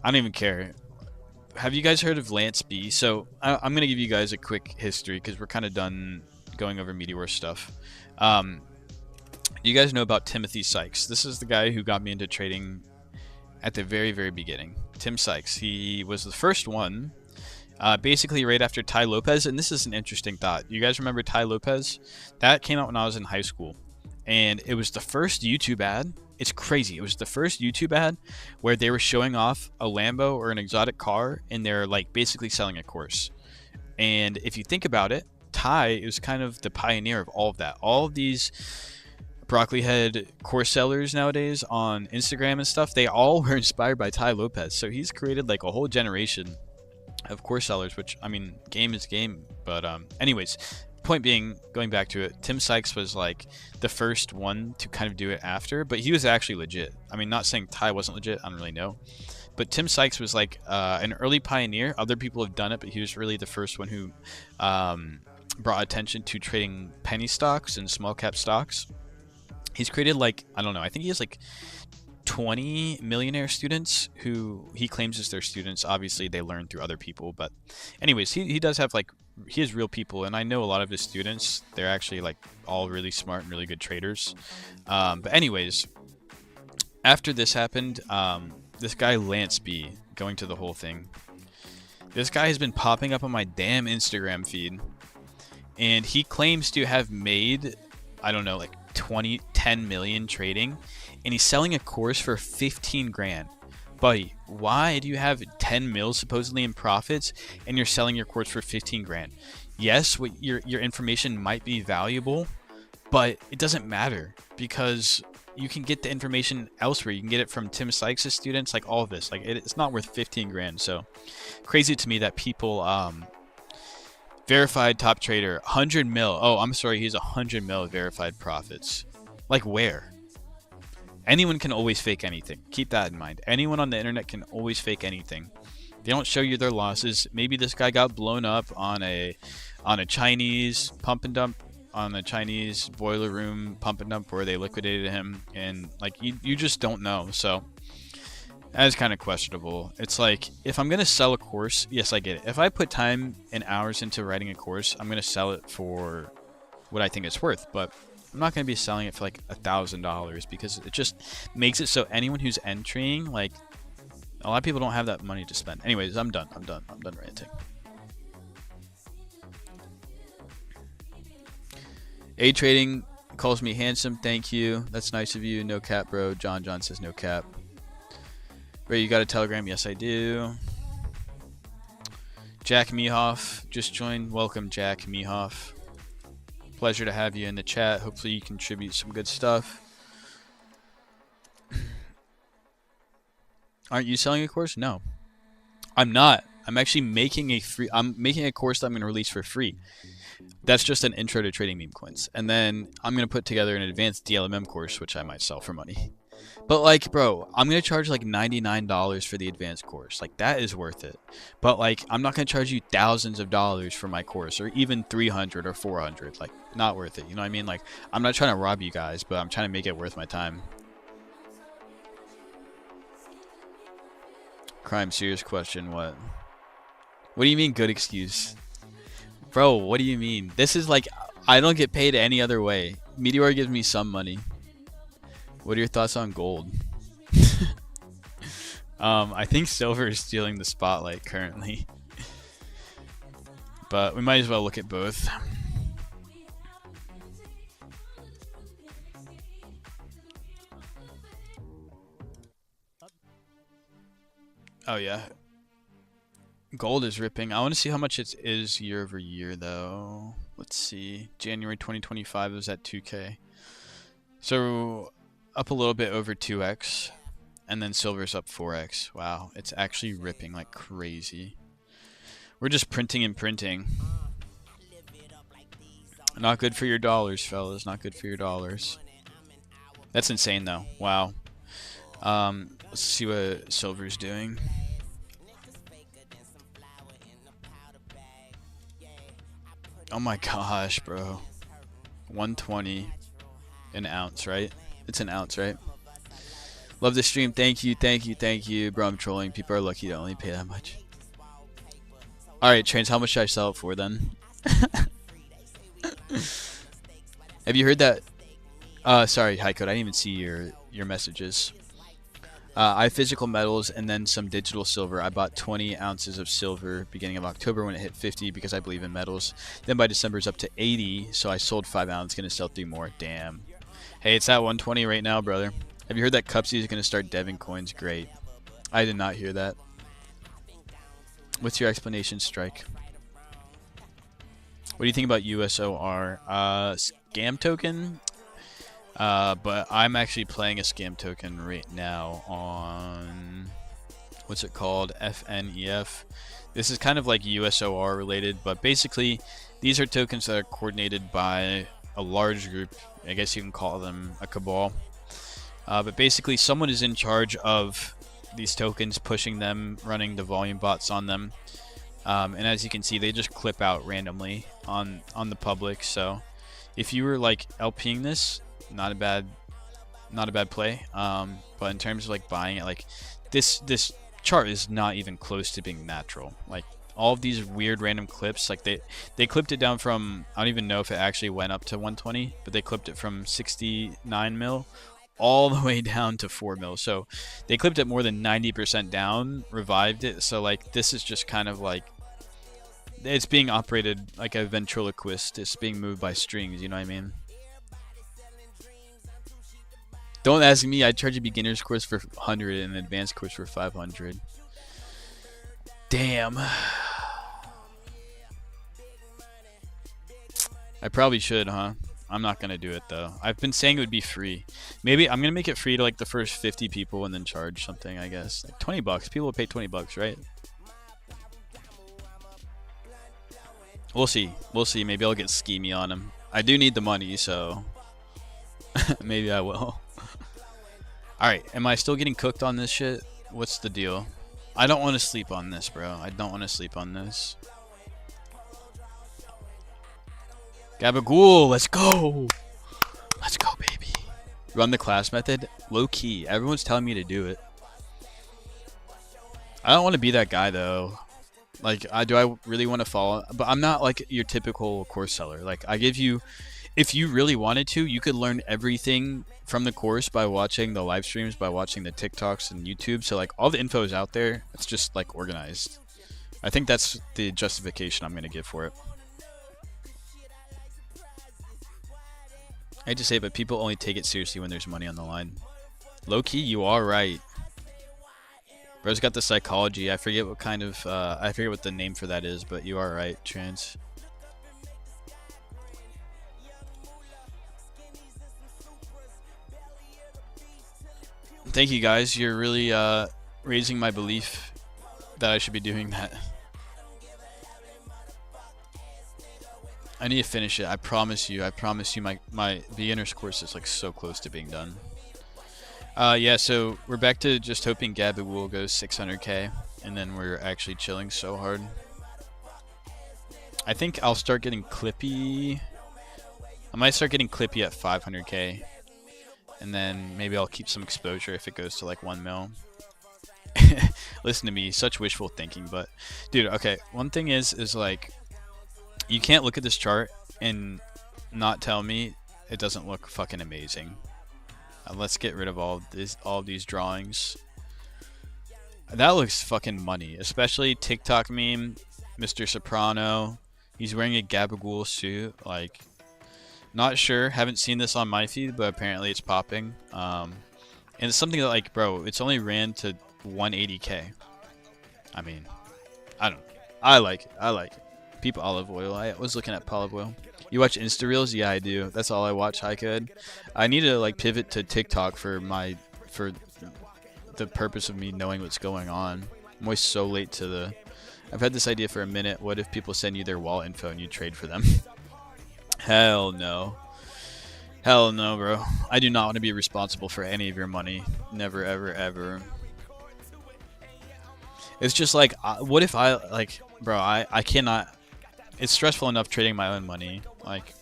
I don't even care. Have you guys heard of Lance B? So I'm going to give you guys a quick history because we're kind of done going over Meteor stuff. You guys know about Timothy Sykes. This is the guy who got me into trading at the very beginning. Tim Sykes. He was the first one. Basically right after Tai Lopez, and this is an interesting thought. You guys remember Tai Lopez? That came out when I was in high school, and it was the first YouTube ad. It's crazy. It was the first YouTube ad where they were showing off a Lambo or an exotic car, and they're like basically selling a course. And if you think about it, Tai is kind of the pioneer of all of that. All of these broccoli head course sellers nowadays on Instagram and stuff, they all were inspired by Tai Lopez. So he's created like a whole generation of course sellers, which I mean, game is game. But anyways, point being, going back to it, Tim Sykes was like the first one to kind of do it after, but he was actually legit. I mean, not saying Tai wasn't legit, I don't really know, but Tim Sykes was like an early pioneer. Other people have done it, but he was really the first one who brought attention to trading penny stocks and small cap stocks. He's created like, I don't know, I think he has like 20 millionaire students who he claims as their students. Obviously they learn through other people, but anyways, he does have like he has real people, and I know a lot of his students. They're actually like all really smart and really good traders. But anyways, after this happened, this guy Lance B, going to the whole thing. This guy has been popping up on my damn Instagram feed, and he claims to have made, I don't know, like 10 million trading, and he's selling a course for 15 grand. Buddy, why do you have 10 mil supposedly in profits and you're selling your course for 15 grand? Yes, your information might be valuable, but it doesn't matter because you can get the information elsewhere. You can get it from Tim Sykes' students, like all of this. Like it's not worth 15 grand. So crazy to me that people verified top trader 100 mil. Oh, I'm sorry, he's 100 mil verified profits. Like where? Anyone can always fake anything. Keep that in mind. Anyone on the internet can always fake anything. They don't show you their losses. Maybe this guy got blown up on a Chinese pump and dump, on a Chinese boiler room pump and dump where they liquidated him, and like you just don't know. So that is kind of questionable. It's like, if I'm gonna sell a course, yes, I get it. If I put time and hours into writing a course, I'm gonna sell it for what I think it's worth, but I'm not going to be selling it for like $1,000 because it just makes it so anyone who's entering, like, a lot of people don't have that money to spend. Anyways, I'm done ranting. A Trading calls me handsome. Thank you. That's nice of you. No cap, bro. John says no cap. Ray, you got a Telegram? Yes, I do. Jack Mehoff just joined. Welcome, Jack Mehoff. Pleasure to have you in the chat. Hopefully you contribute some good stuff. Aren't you selling a course? No, I'm not. I'm actually making a course that I'm going to release for free. That's just an intro to trading meme coins. And then I'm going to put together an advanced DLMM course, which I might sell for money. But like, bro, I'm going to charge like $99 for the advanced course. Like, that is worth it. But like, I'm not going to charge you thousands of dollars for my course, or even 300 or 400. Like, not worth it. You know what I mean? Like, I'm not trying to rob you guys, but I'm trying to make it worth my time. Crime, serious question. What do you mean good excuse? Bro, what do you mean? This is like, I don't get paid any other way. Meteor gives me some money. What are your thoughts on gold? I think silver is stealing the spotlight currently. But we might as well look at both. Oh yeah. Gold is ripping. I want to see how much it is year over year though. Let's see. January 2025 was at 2K. So up a little bit over 2x, and then silver's up 4x. Wow, it's actually ripping like crazy. We're just printing and printing. Not good for your dollars, fellas. Not good for your dollars. That's insane though. Wow. Let's see what silver's doing. Oh my gosh, bro. 120 an ounce, right? It's an ounce, right? Love the stream. Thank you. Bro, I'm trolling. People are lucky to only pay that much. Alright, Trains, how much should I sell it for then? Have you heard that? Sorry, Highcode, I didn't even see your messages. I have physical metals and then some digital silver. I bought 20 ounces of silver beginning of October when it hit 50 because I believe in metals. Then by December it's up to 80, so I sold 5 ounces. Gonna sell 3 more. Damn. Hey, it's at 120 right now, brother. Have you heard that Cupsy is gonna start deving coins? Great. I did not hear that. What's your explanation, Strike? What do you think about USOR? Scam token? But I'm actually playing a scam token right now on, what's it called? FNEF. This is kind of like USOR related, but basically these are tokens that are coordinated by a large group. I guess you can call them a cabal. But basically someone is in charge of these tokens, pushing them, running the volume bots on them. And as you can see, they just clip out randomly on the public. So if you were like LPing this, not a bad play. But in terms of like buying it, like this chart is not even close to being natural. Like all of these weird random clips. Like they clipped it down from, I don't even know if it actually went up to 120, but they clipped it from 69 mil all the way down to 4 mil. So they clipped it more than 90% down, revived it. So like this is just kind of like, it's being operated like a ventriloquist. It's being moved by strings, you know what I mean? Don't ask me. I charge a beginner's course for 100 and an advanced course for 500. Damn. I probably should, huh? I'm not gonna do it though. I've been saying it would be free. Maybe I'm gonna make it free to like the first 50 people and then charge something, I guess. Like 20 bucks. People will pay 20 bucks, right? We'll see. We'll see. Maybe I'll get schemy on them. I do need the money, so maybe I will. Alright, am I still getting cooked on this shit? What's the deal? I don't want to sleep on this, bro. I don't want to sleep on this. Gabagool, let's go! Let's go, baby. Run the class method? Low key. Everyone's telling me to do it. I don't want to be that guy, though. Like, do I really want to follow? But I'm not like your typical course seller. Like, I give you, if you really wanted to, you could learn everything from the course by watching the live streams, by watching the TikToks and YouTube. So like all the info is out there. It's just like organized. I think that's the justification I'm going to give for it. I hate to say it, but people only take it seriously when there's money on the line. Low key, you are right. Bro's got the psychology. I forget what kind of, I forget what the name for that is, but you are right, Trans. Thank you guys. You're really raising my belief that I should be doing that. I need to finish it. I promise you. I promise you. My beginner's course is like so close to being done. Yeah. So we're back to just hoping Gabagool goes 600k, and then we're actually chilling so hard. I think I'll start getting Clippy. I might start getting Clippy at 500k. And then maybe I'll keep some exposure if it goes to like 1 mil. Listen to me, such wishful thinking. But dude, okay, one thing is like, you can't look at this chart and not tell me it doesn't look fucking amazing. Let's get rid of all of these drawings. That looks fucking money, especially TikTok meme, Mr. Soprano. He's wearing a Gabagool suit, like. Not sure, haven't seen this on my feed, but apparently it's popping. And it's something that, like, bro, it's only ran to 180k. I mean, I like it. I like it. Peep olive oil. I was looking at olive oil. You watch Insta Reels? Yeah, I do. That's all I watch. I could. I need to like pivot to TikTok for the purpose of me knowing what's going on. I'm always so late to the. I've had this idea for a minute. What if people send you their wallet info and you trade for them? Hell no. Hell no, bro. I do not want to be responsible for any of your money. Never, ever, ever. It's just like, what if I, like, bro, I cannot. It's stressful enough trading my own money. Like,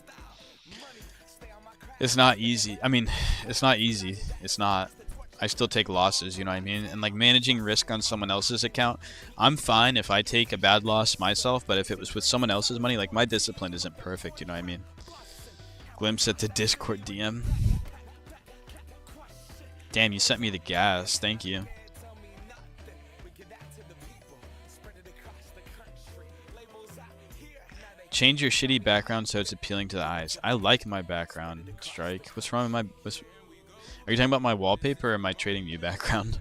it's not easy. I mean, it's not easy. It's not. I still take losses, you know what I mean? And like managing risk on someone else's account, I'm fine if I take a bad loss myself, but if it was with someone else's money, like my discipline isn't perfect, you know what I mean? Glimpse at the Discord DM. Damn, you sent me the gas. Thank you. Change your shitty background so it's appealing to the eyes. I like my background, Strike. What's wrong with my... Are you talking about my wallpaper or my trading view background?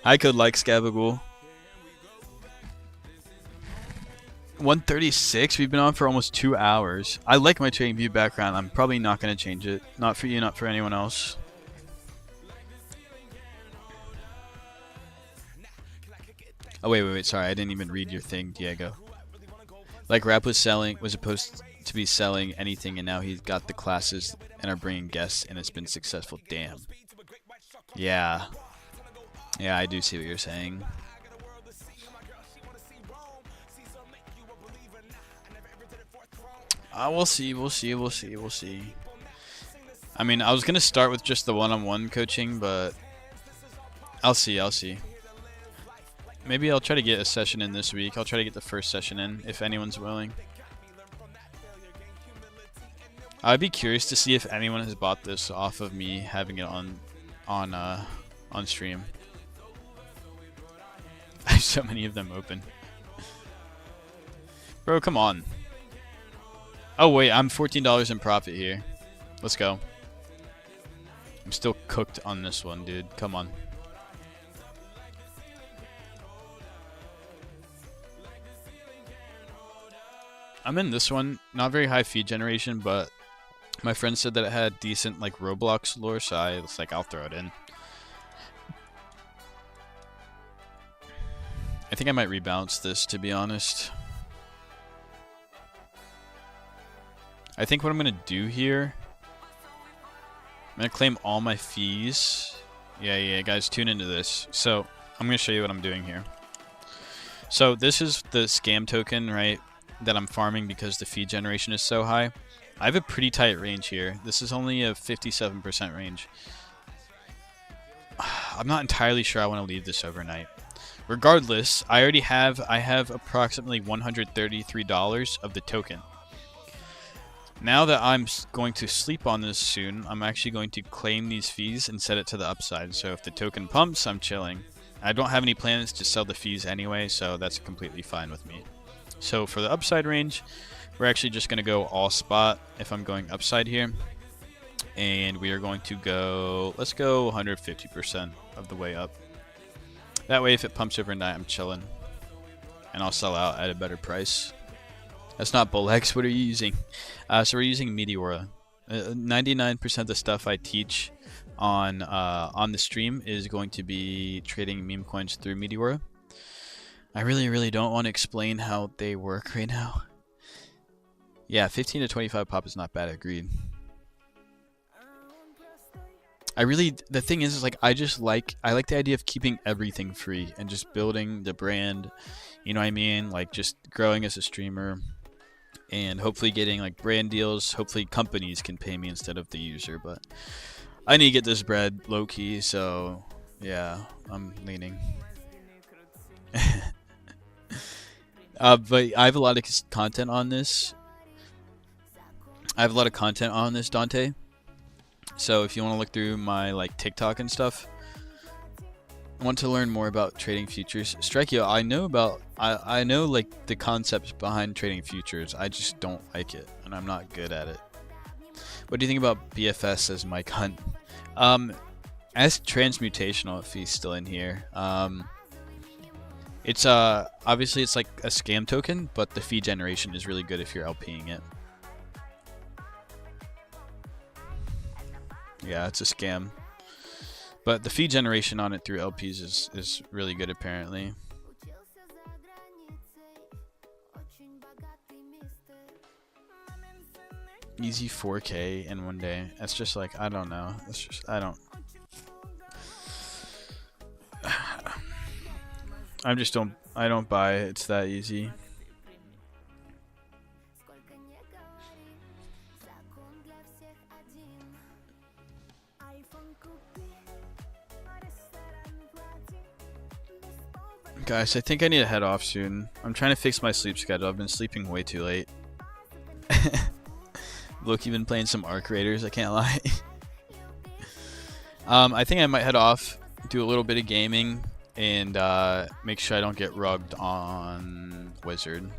I could like Gabagool. 136? We've been on for almost 2 hours. I like my trading view background. I'm probably not going to change it. Not for you, not for anyone else. Oh, wait. Sorry, I didn't even read your thing, Diego. Like Rap was supposed to be selling anything, and now he's got the classes and are bringing guests, and it's been successful. Damn. Yeah. Yeah, I do see what you're saying. We'll see. I mean, I was gonna start with just the one-on-one coaching, but I'll see. Maybe I'll try to get a session in this week. I'll try to get the first session in if anyone's willing. I'd be curious to see if anyone has bought this off of me having it on stream. I have so many of them open. Bro, come on. Oh wait, I'm $14 in profit here. Let's go. I'm still cooked on this one, dude. Come on. I'm in this one. Not very high feed generation, but my friend said that it had decent like Roblox lore, so I was like, I'll throw it in. I think I might rebalance this, to be honest. I think what I'm going to do here, I'm going to claim all my fees. Yeah, guys, tune into this. So, I'm going to show you what I'm doing here. So, this is the scam token, right, that I'm farming because the feed generation is so high. I have a pretty tight range here. This is only a 57% range. I'm not entirely sure I want to leave this overnight. Regardless, I have approximately $133 of the token. Now that I'm going to sleep on this soon, I'm actually going to claim these fees and set it to the upside. So if the token pumps, I'm chilling. I don't have any plans to sell the fees anyway, so that's completely fine with me. So for the upside range, we're actually just going to go all spot if I'm going upside here. And we are going to go, let's go 150% of the way up. That way if it pumps overnight, I'm chilling. And I'll sell out at a better price. That's not Bullhex. What are you using? So we're using Meteora. 99% of the stuff I teach on the stream is going to be trading meme coins through Meteora. I really don't want to explain how they work right now. Yeah, 15 to 25 pop is not bad. Agreed. The thing is like I like the idea of keeping everything free and just building the brand. You know what I mean? Like just growing as a streamer. And hopefully getting like brand deals. Hopefully companies can pay me instead of the user. But I need to get this bread low key. So yeah, I'm leaning. But I have a lot of content on this. Dante. So if you want to look through my like TikTok and stuff, want to learn more about trading futures, Strikeo, I know like the concepts behind trading futures. I just don't like it, and I'm not good at it. What do you think about BFS as Mike Hunt? As transmutational, if he's still in here. It's obviously it's like a scam token, but the fee generation is really good if you're LPing it. Yeah, it's a scam. But the fee generation on it through LPs is really good apparently. Easy 4K in one day. That's just like, I don't know. That's just, I don't buy it. It's that easy. Guys, I think I need to head off soon. I'm trying to fix my sleep schedule. I've been sleeping way too late. Look, you've been playing some Arc Raiders, I can't lie. I think I might head off, do a little bit of gaming, and make sure I don't get rugged on Wizard.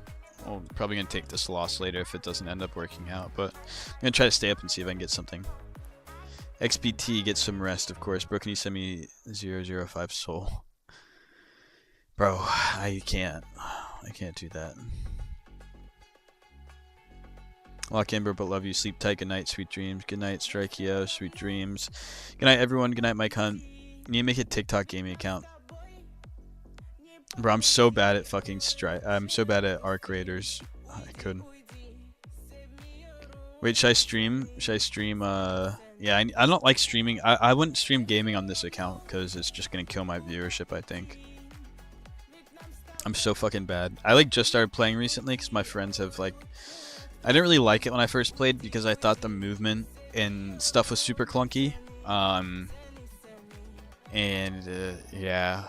I'm probably going to take this loss later if it doesn't end up working out, but I'm going to try to stay up and see if I can get something. XBT, get some rest, of course. Bro, can you send me 005 soul? Bro, I can't do that. Lock in, bro, but love you. Sleep tight. Good night, sweet dreams. Good night, Strikeo. Sweet dreams. Good night, everyone. Good night, Mike Hunt. You need to make a TikTok gaming account. Bro, I'm so bad at fucking I'm so bad at Arc Raiders. I couldn't. Wait, should I stream? Yeah, I don't like streaming. I wouldn't stream gaming on this account because it's just gonna kill my viewership, I think. I'm so fucking bad. I like just started playing recently because my friends have like... I didn't really like it when I first played because I thought the movement and stuff was super clunky. Yeah,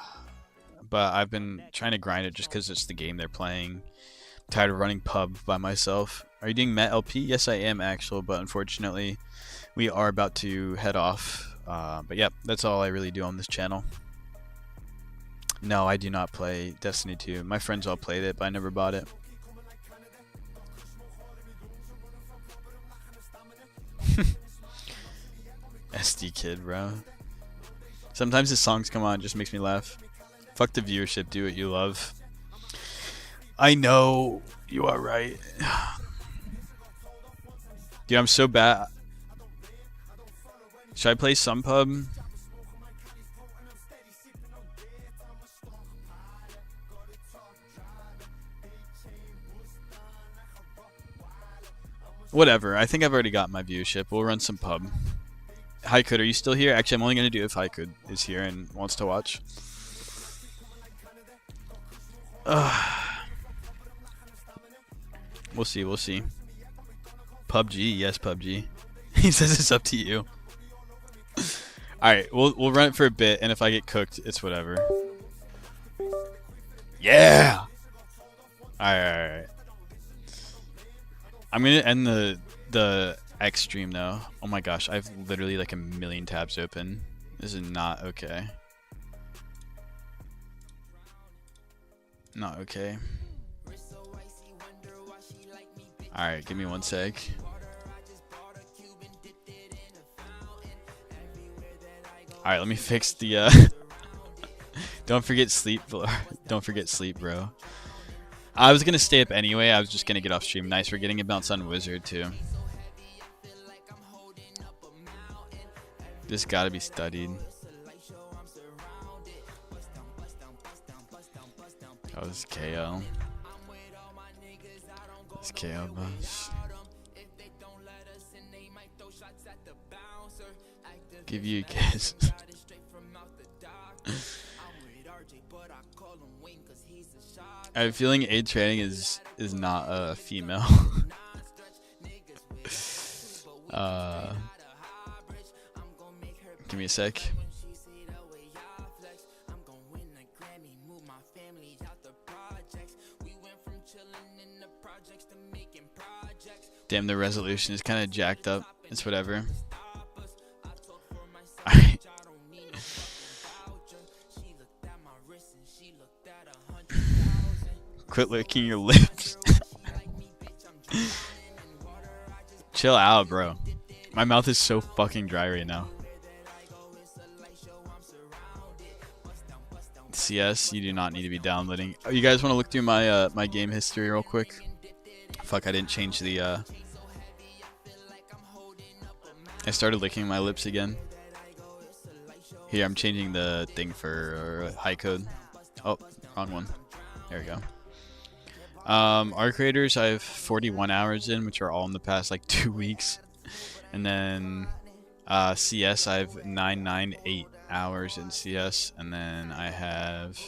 but I've been trying to grind it just because it's the game they're playing. I'm tired of running pub by myself. Are you doing Met LP? Yes, I am actually, but unfortunately, we are about to head off. But yeah, that's all I really do on this channel. No, I do not play Destiny 2. My friends all played it, but I never bought it. SD kid, bro. Sometimes his songs come on, it just makes me laugh. Fuck the viewership, do what you love. I know, you are right. Dude, I'm so bad. Should I play some pub? Whatever, I think I've already got my viewership. We'll run some pub. Haikud, are you still here? Actually, I'm only going to do if Haikud is here and wants to watch. We'll see, we'll see. PUBG, yes, PUBG. He says it's up to you. Alright, we'll run it for a bit, and if I get cooked, it's whatever. Yeah! Alright. I'm gonna end the X stream though. Oh my gosh, I have literally like a million tabs open. This is not okay. Not okay. Alright, give me one sec. Alright, let me fix the don't forget sleep, don't forget sleep, bro. I was gonna stay up anyway, I was just gonna get off stream. Nice, we're getting a bounce on Wizard too. This gotta be studied. Oh, this is KO. This KO boss. Give you a kiss. I have a feeling aid training is not a female. Give me a sec. Damn, the resolution is kind of jacked up. It's whatever. Alright. Quit licking your lips. Chill out, bro. My mouth is so fucking dry right now. CS, you do not need to be downloading. Oh, you guys want to look through my my game history real quick? Fuck, I didn't change the I started licking my lips again. Here, I'm changing the thing for Haikud. Oh, wrong one. There we go. Our creators, I have 41 hours in, which are all in the past like 2 weeks. And then CS, I have 998 hours in CS. And then I have...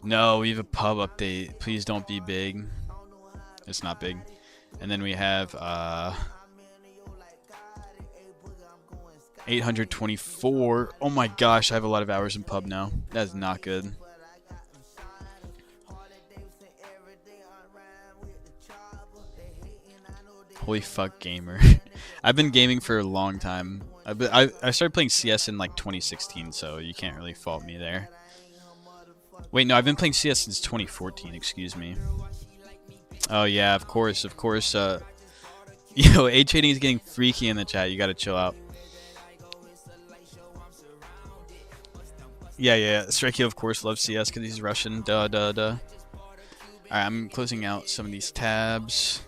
No, we have a pub update. Please don't be big. It's not big. And then we have 824. Oh my gosh, I have a lot of hours in pub now. That is not good. Holy fuck, gamer. I've been gaming for a long time. I started playing CS in like 2016, so you can't really fault me there. Wait, no, I've been playing CS since 2014, excuse me. Oh yeah, of course. Yo, aid trading is getting freaky in the chat. You gotta chill out. Yeah. Strikey, of course, loves CS because he's Russian. Duh. Alright, I'm closing out some of these tabs.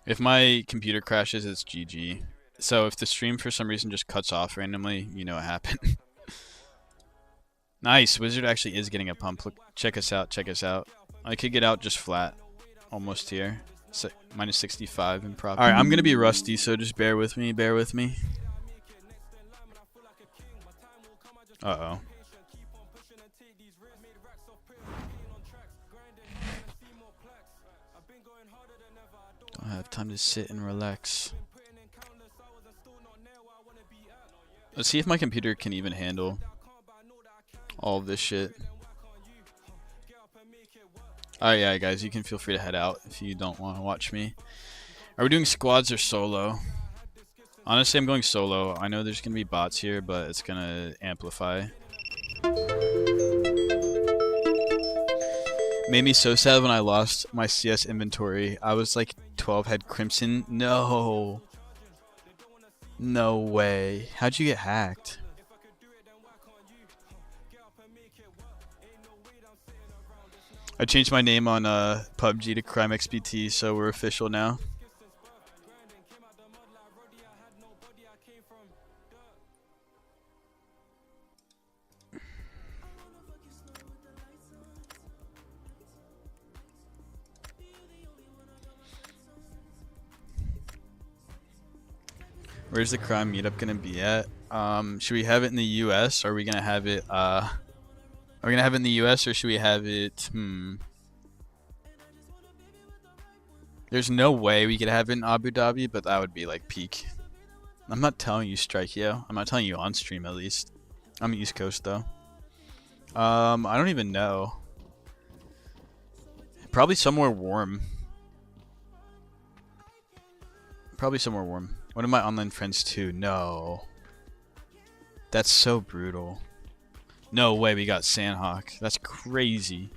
If my computer crashes, it's GG. So if the stream for some reason just cuts off randomly, you know what happened. Nice, Wizard actually is getting a pump. Look, check us out. I could get out just flat. Almost here. Minus 65 in prop. Alright, I'm gonna be rusty, so just bear with me. Uh-oh. Don't have time to sit and relax. Let's see if my computer can even handle all of this shit. Alright, yeah, guys, you can feel free to head out if you don't want to watch me. Are we doing squads or solo? Honestly, I'm going solo. I know there's going to be bots here, but it's going to amplify. Made me so sad when I lost my CS inventory. I was like 12 head Crimson. No. No way. How'd you get hacked? I changed my name on PUBG to Crime XBT, so we're official now. Where's the crime meetup gonna be at? Should we have it in the US, or are we gonna have it are we gonna have it in the US, or should we have it There's no way we could have it in Abu Dhabi, but that would be like peak. I'm not telling you, Strikeo. I'm not telling you on stream at least. I'm East Coast though. I don't even know. Probably somewhere warm. Probably somewhere warm. One of my online friends too. No. That's so brutal. No way we got Sandhawk. That's crazy.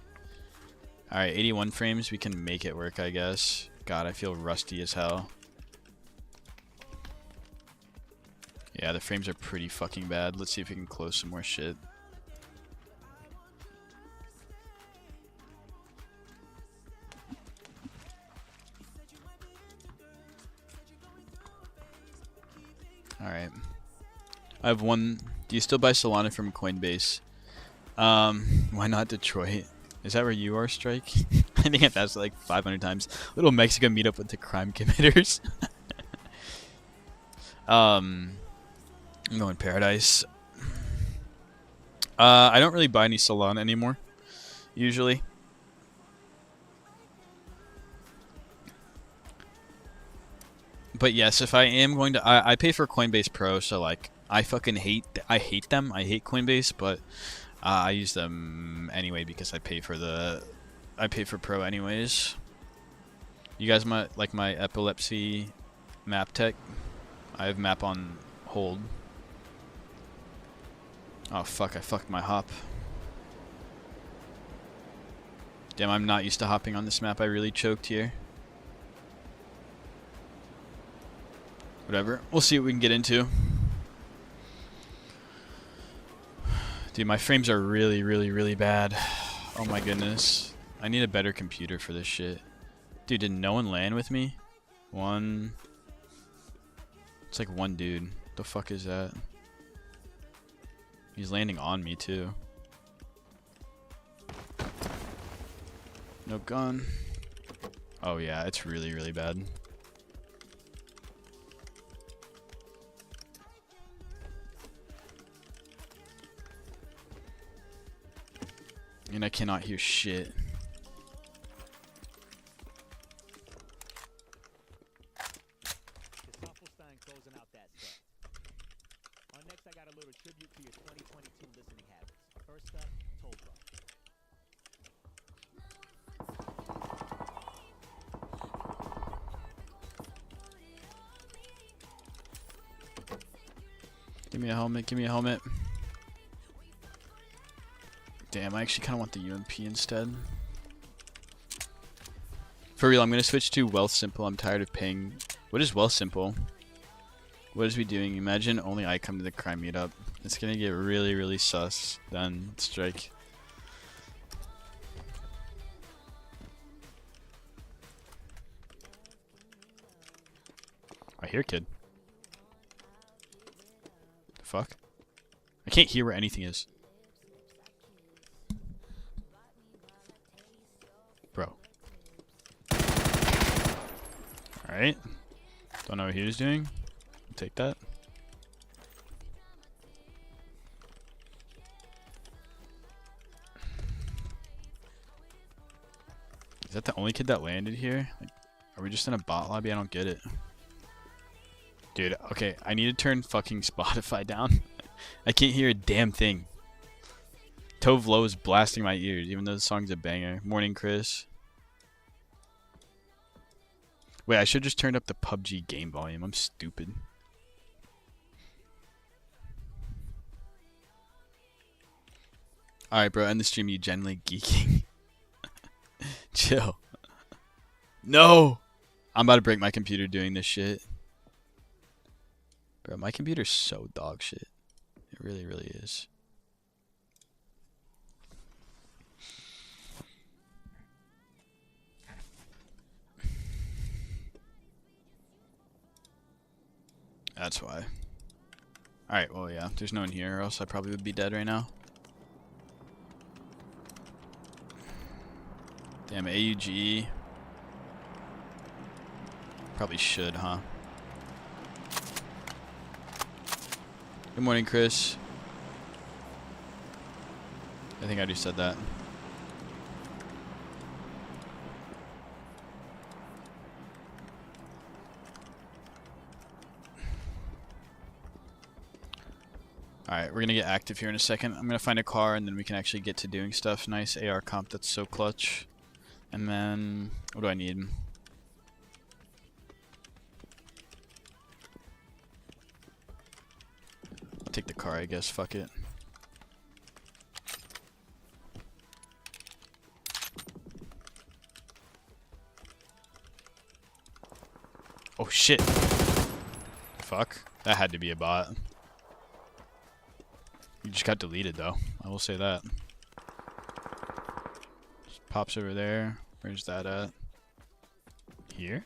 Alright, 81 frames. We can make it work, I guess. God, I feel rusty as hell. Yeah, the frames are pretty fucking bad. Let's see if we can close some more shit. Alright. I have one. Do you still buy Solana from Coinbase? Why not Detroit? Is that where you are, Strike? I think I've asked it like 500 times. Little Mexican meetup with the crime committers. I'm going Paradise. I don't really buy any Solana anymore, usually. But yes, if I am going to, I pay for Coinbase Pro, so like I hate them. I hate Coinbase, but I use them anyway because I pay for Pro anyways. You guys might like my epilepsy map tech. I have map on hold. Oh fuck, I fucked my hop. Damn, I'm not used to hopping on this map. I really choked here. Whatever. We'll see what we can get into. Dude, my frames are really, really, really bad. Oh my goodness. I need a better computer for this shit. Dude, did no one land with me? One. It's like one dude. The fuck is that? He's landing on me too. No gun. Oh yeah, it's really, really bad. And I cannot hear shit. Closing out that set. Next, I got a little tribute to your 2022 listening habits. First up, Tolbra. Give me a helmet, give me a helmet. Damn, I actually kind of want the UMP instead. For real, I'm going to switch to Wealthsimple. I'm tired of paying. What is Wealthsimple? What is we doing? Imagine only I come to the crime meetup. It's going to get really, really sus. Then, Strike. I hear kid. The fuck? I can't hear where anything is. Bro. Alright. Don't know what he was doing. I'll take that. Is that the only kid that landed here? Like, are we just in a bot lobby? I don't get it. Dude, okay, I need to turn fucking Spotify down. I can't hear a damn thing. Tove Lo is blasting my ears, even though the song's a banger. Morning, Chris. Wait, I should just turn up the PUBG game volume. I'm stupid. Alright, bro, end the stream. You genuinely geeking. Chill. No! I'm about to break my computer doing this shit. Bro, my computer's so dog shit. It really, really is. That's why. Alright, well, yeah. There's no one here, or else I probably would be dead right now. Damn, AUG. Probably should, huh? Good morning, Chris. I think I just said that. Alright, we're gonna get active here in a second. I'm gonna find a car and then we can actually get to doing stuff. Nice AR comp, that's so clutch. And then, what do I need? Take the car, I guess. Fuck it. Oh shit. Fuck. That had to be a bot. You just got deleted though. I will say that. Just pops over there. Where's that at? Here?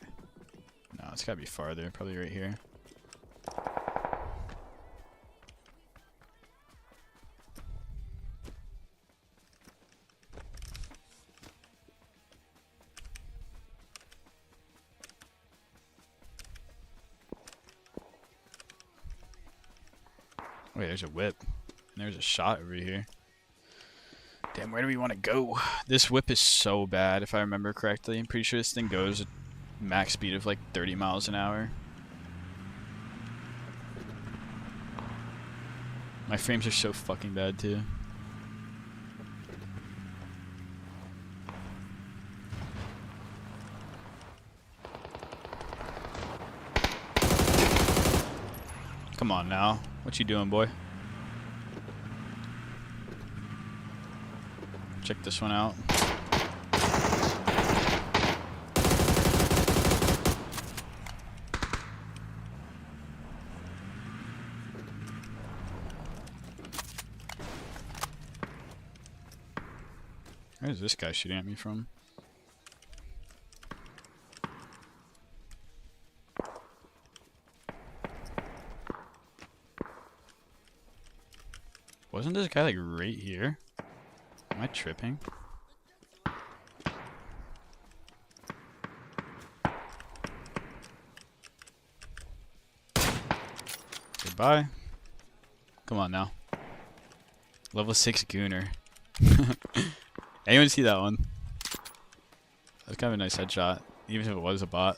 No, it's gotta be farther. Probably right here. Wait, there's a whip. And there's a shot over here. Damn, where do we want to go? This whip is so bad, if I remember correctly. I'm pretty sure this thing goes at max speed of like 30 miles an hour. My frames are so fucking bad, too. Come on now. What you doing, boy? Check this one out. Where's this guy shooting at me from? Wasn't this guy like right here? Am I tripping? Goodbye. Come on now. Level 6 Gooner. Anyone see that one? That's kind of a nice headshot, even if it was a bot.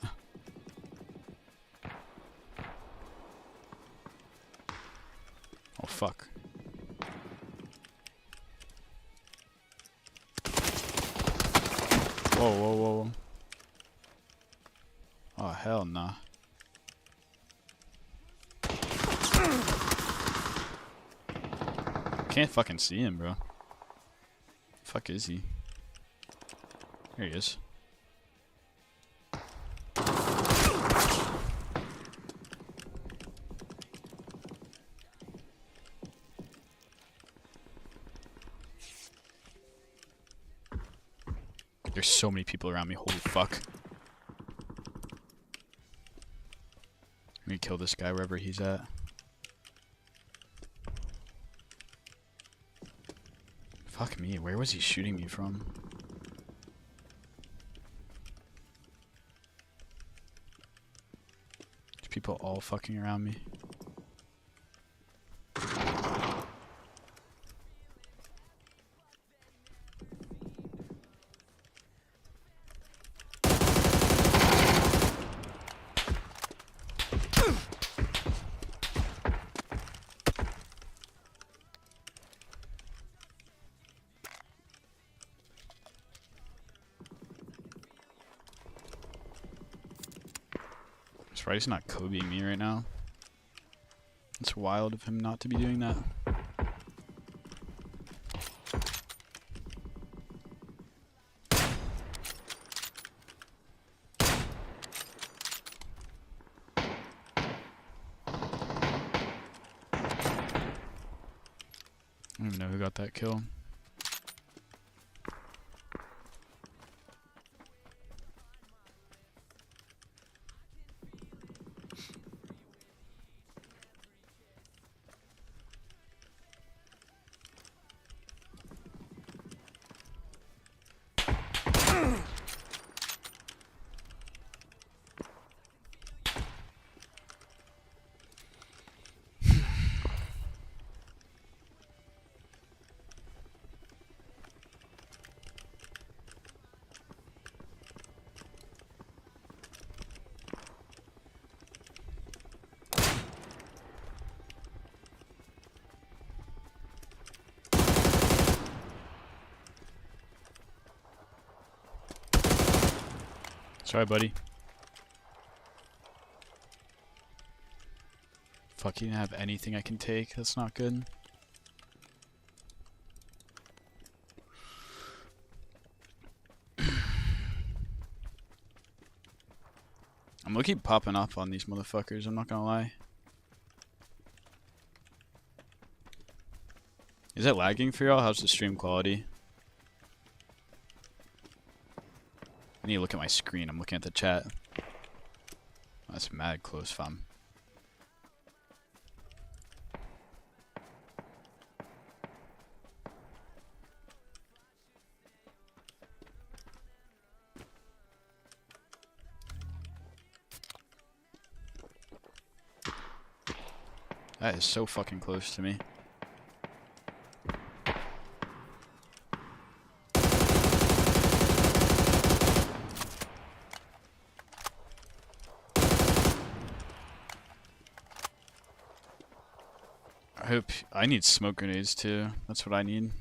Oh fuck. Whoa, whoa, whoa. Oh, hell nah. Can't fucking see him, bro. Fuck is he? There he is. There's so many people around me. Holy fuck. Let me kill this guy wherever he's at. Fuck me. Where was he shooting me from? There's people all fucking around me. That's right, he's not Kobeing me right now. It's wild of him not to be doing that. I don't even know who got that kill. Sorry, buddy. Fuck, you didn't have anything I can take. That's not good. I'm gonna keep popping up on these motherfuckers, I'm not gonna lie. Is it lagging for y'all? How's the stream quality? I need to look at my screen. I'm looking at the chat. That's mad close, fam. That is so fucking close to me. I hope I need smoke grenades too. That's what I need.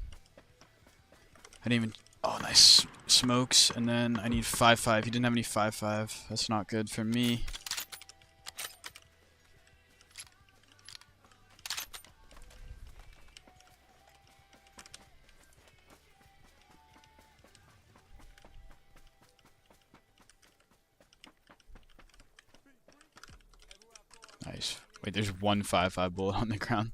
I didn't even. Oh, nice smokes, and then I need 5.5. He didn't have any 5.5. That's not good for me. Nice. Wait, there's one 5.5 bullet on the ground.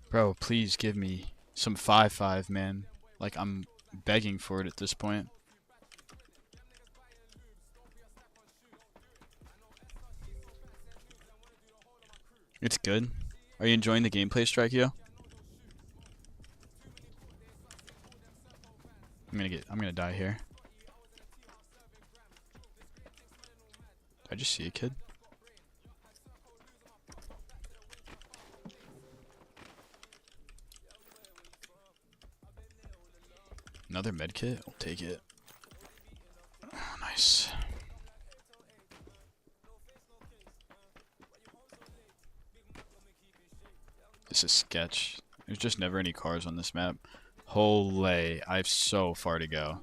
Bro, please give me some 5.5, man. Like, I'm begging for it at this point. It's good. Are you enjoying the gameplay, Strikeo? I'm gonna die here. Did I just see a kid? Another med kit? I'll take it. Oh, nice. This is sketch. There's just never any cars on this map. Holy, I have so far to go.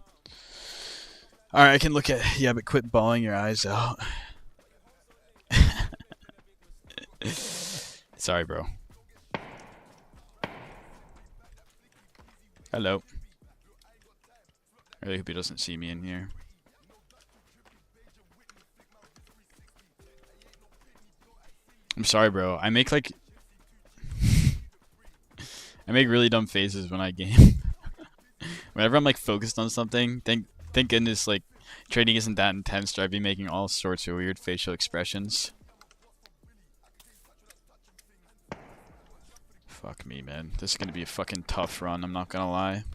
Alright, I can look at... Yeah, but quit bawling your eyes out. Sorry, bro. Hello. I really hope he doesn't see me in here. I'm sorry, bro. I make like... I make really dumb faces when I game. Whenever I'm like focused on something, thank goodness like trading isn't that intense, or I'd be making all sorts of weird facial expressions. Fuck me, man. This is gonna be a fucking tough run, I'm not gonna lie.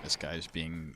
This guy's being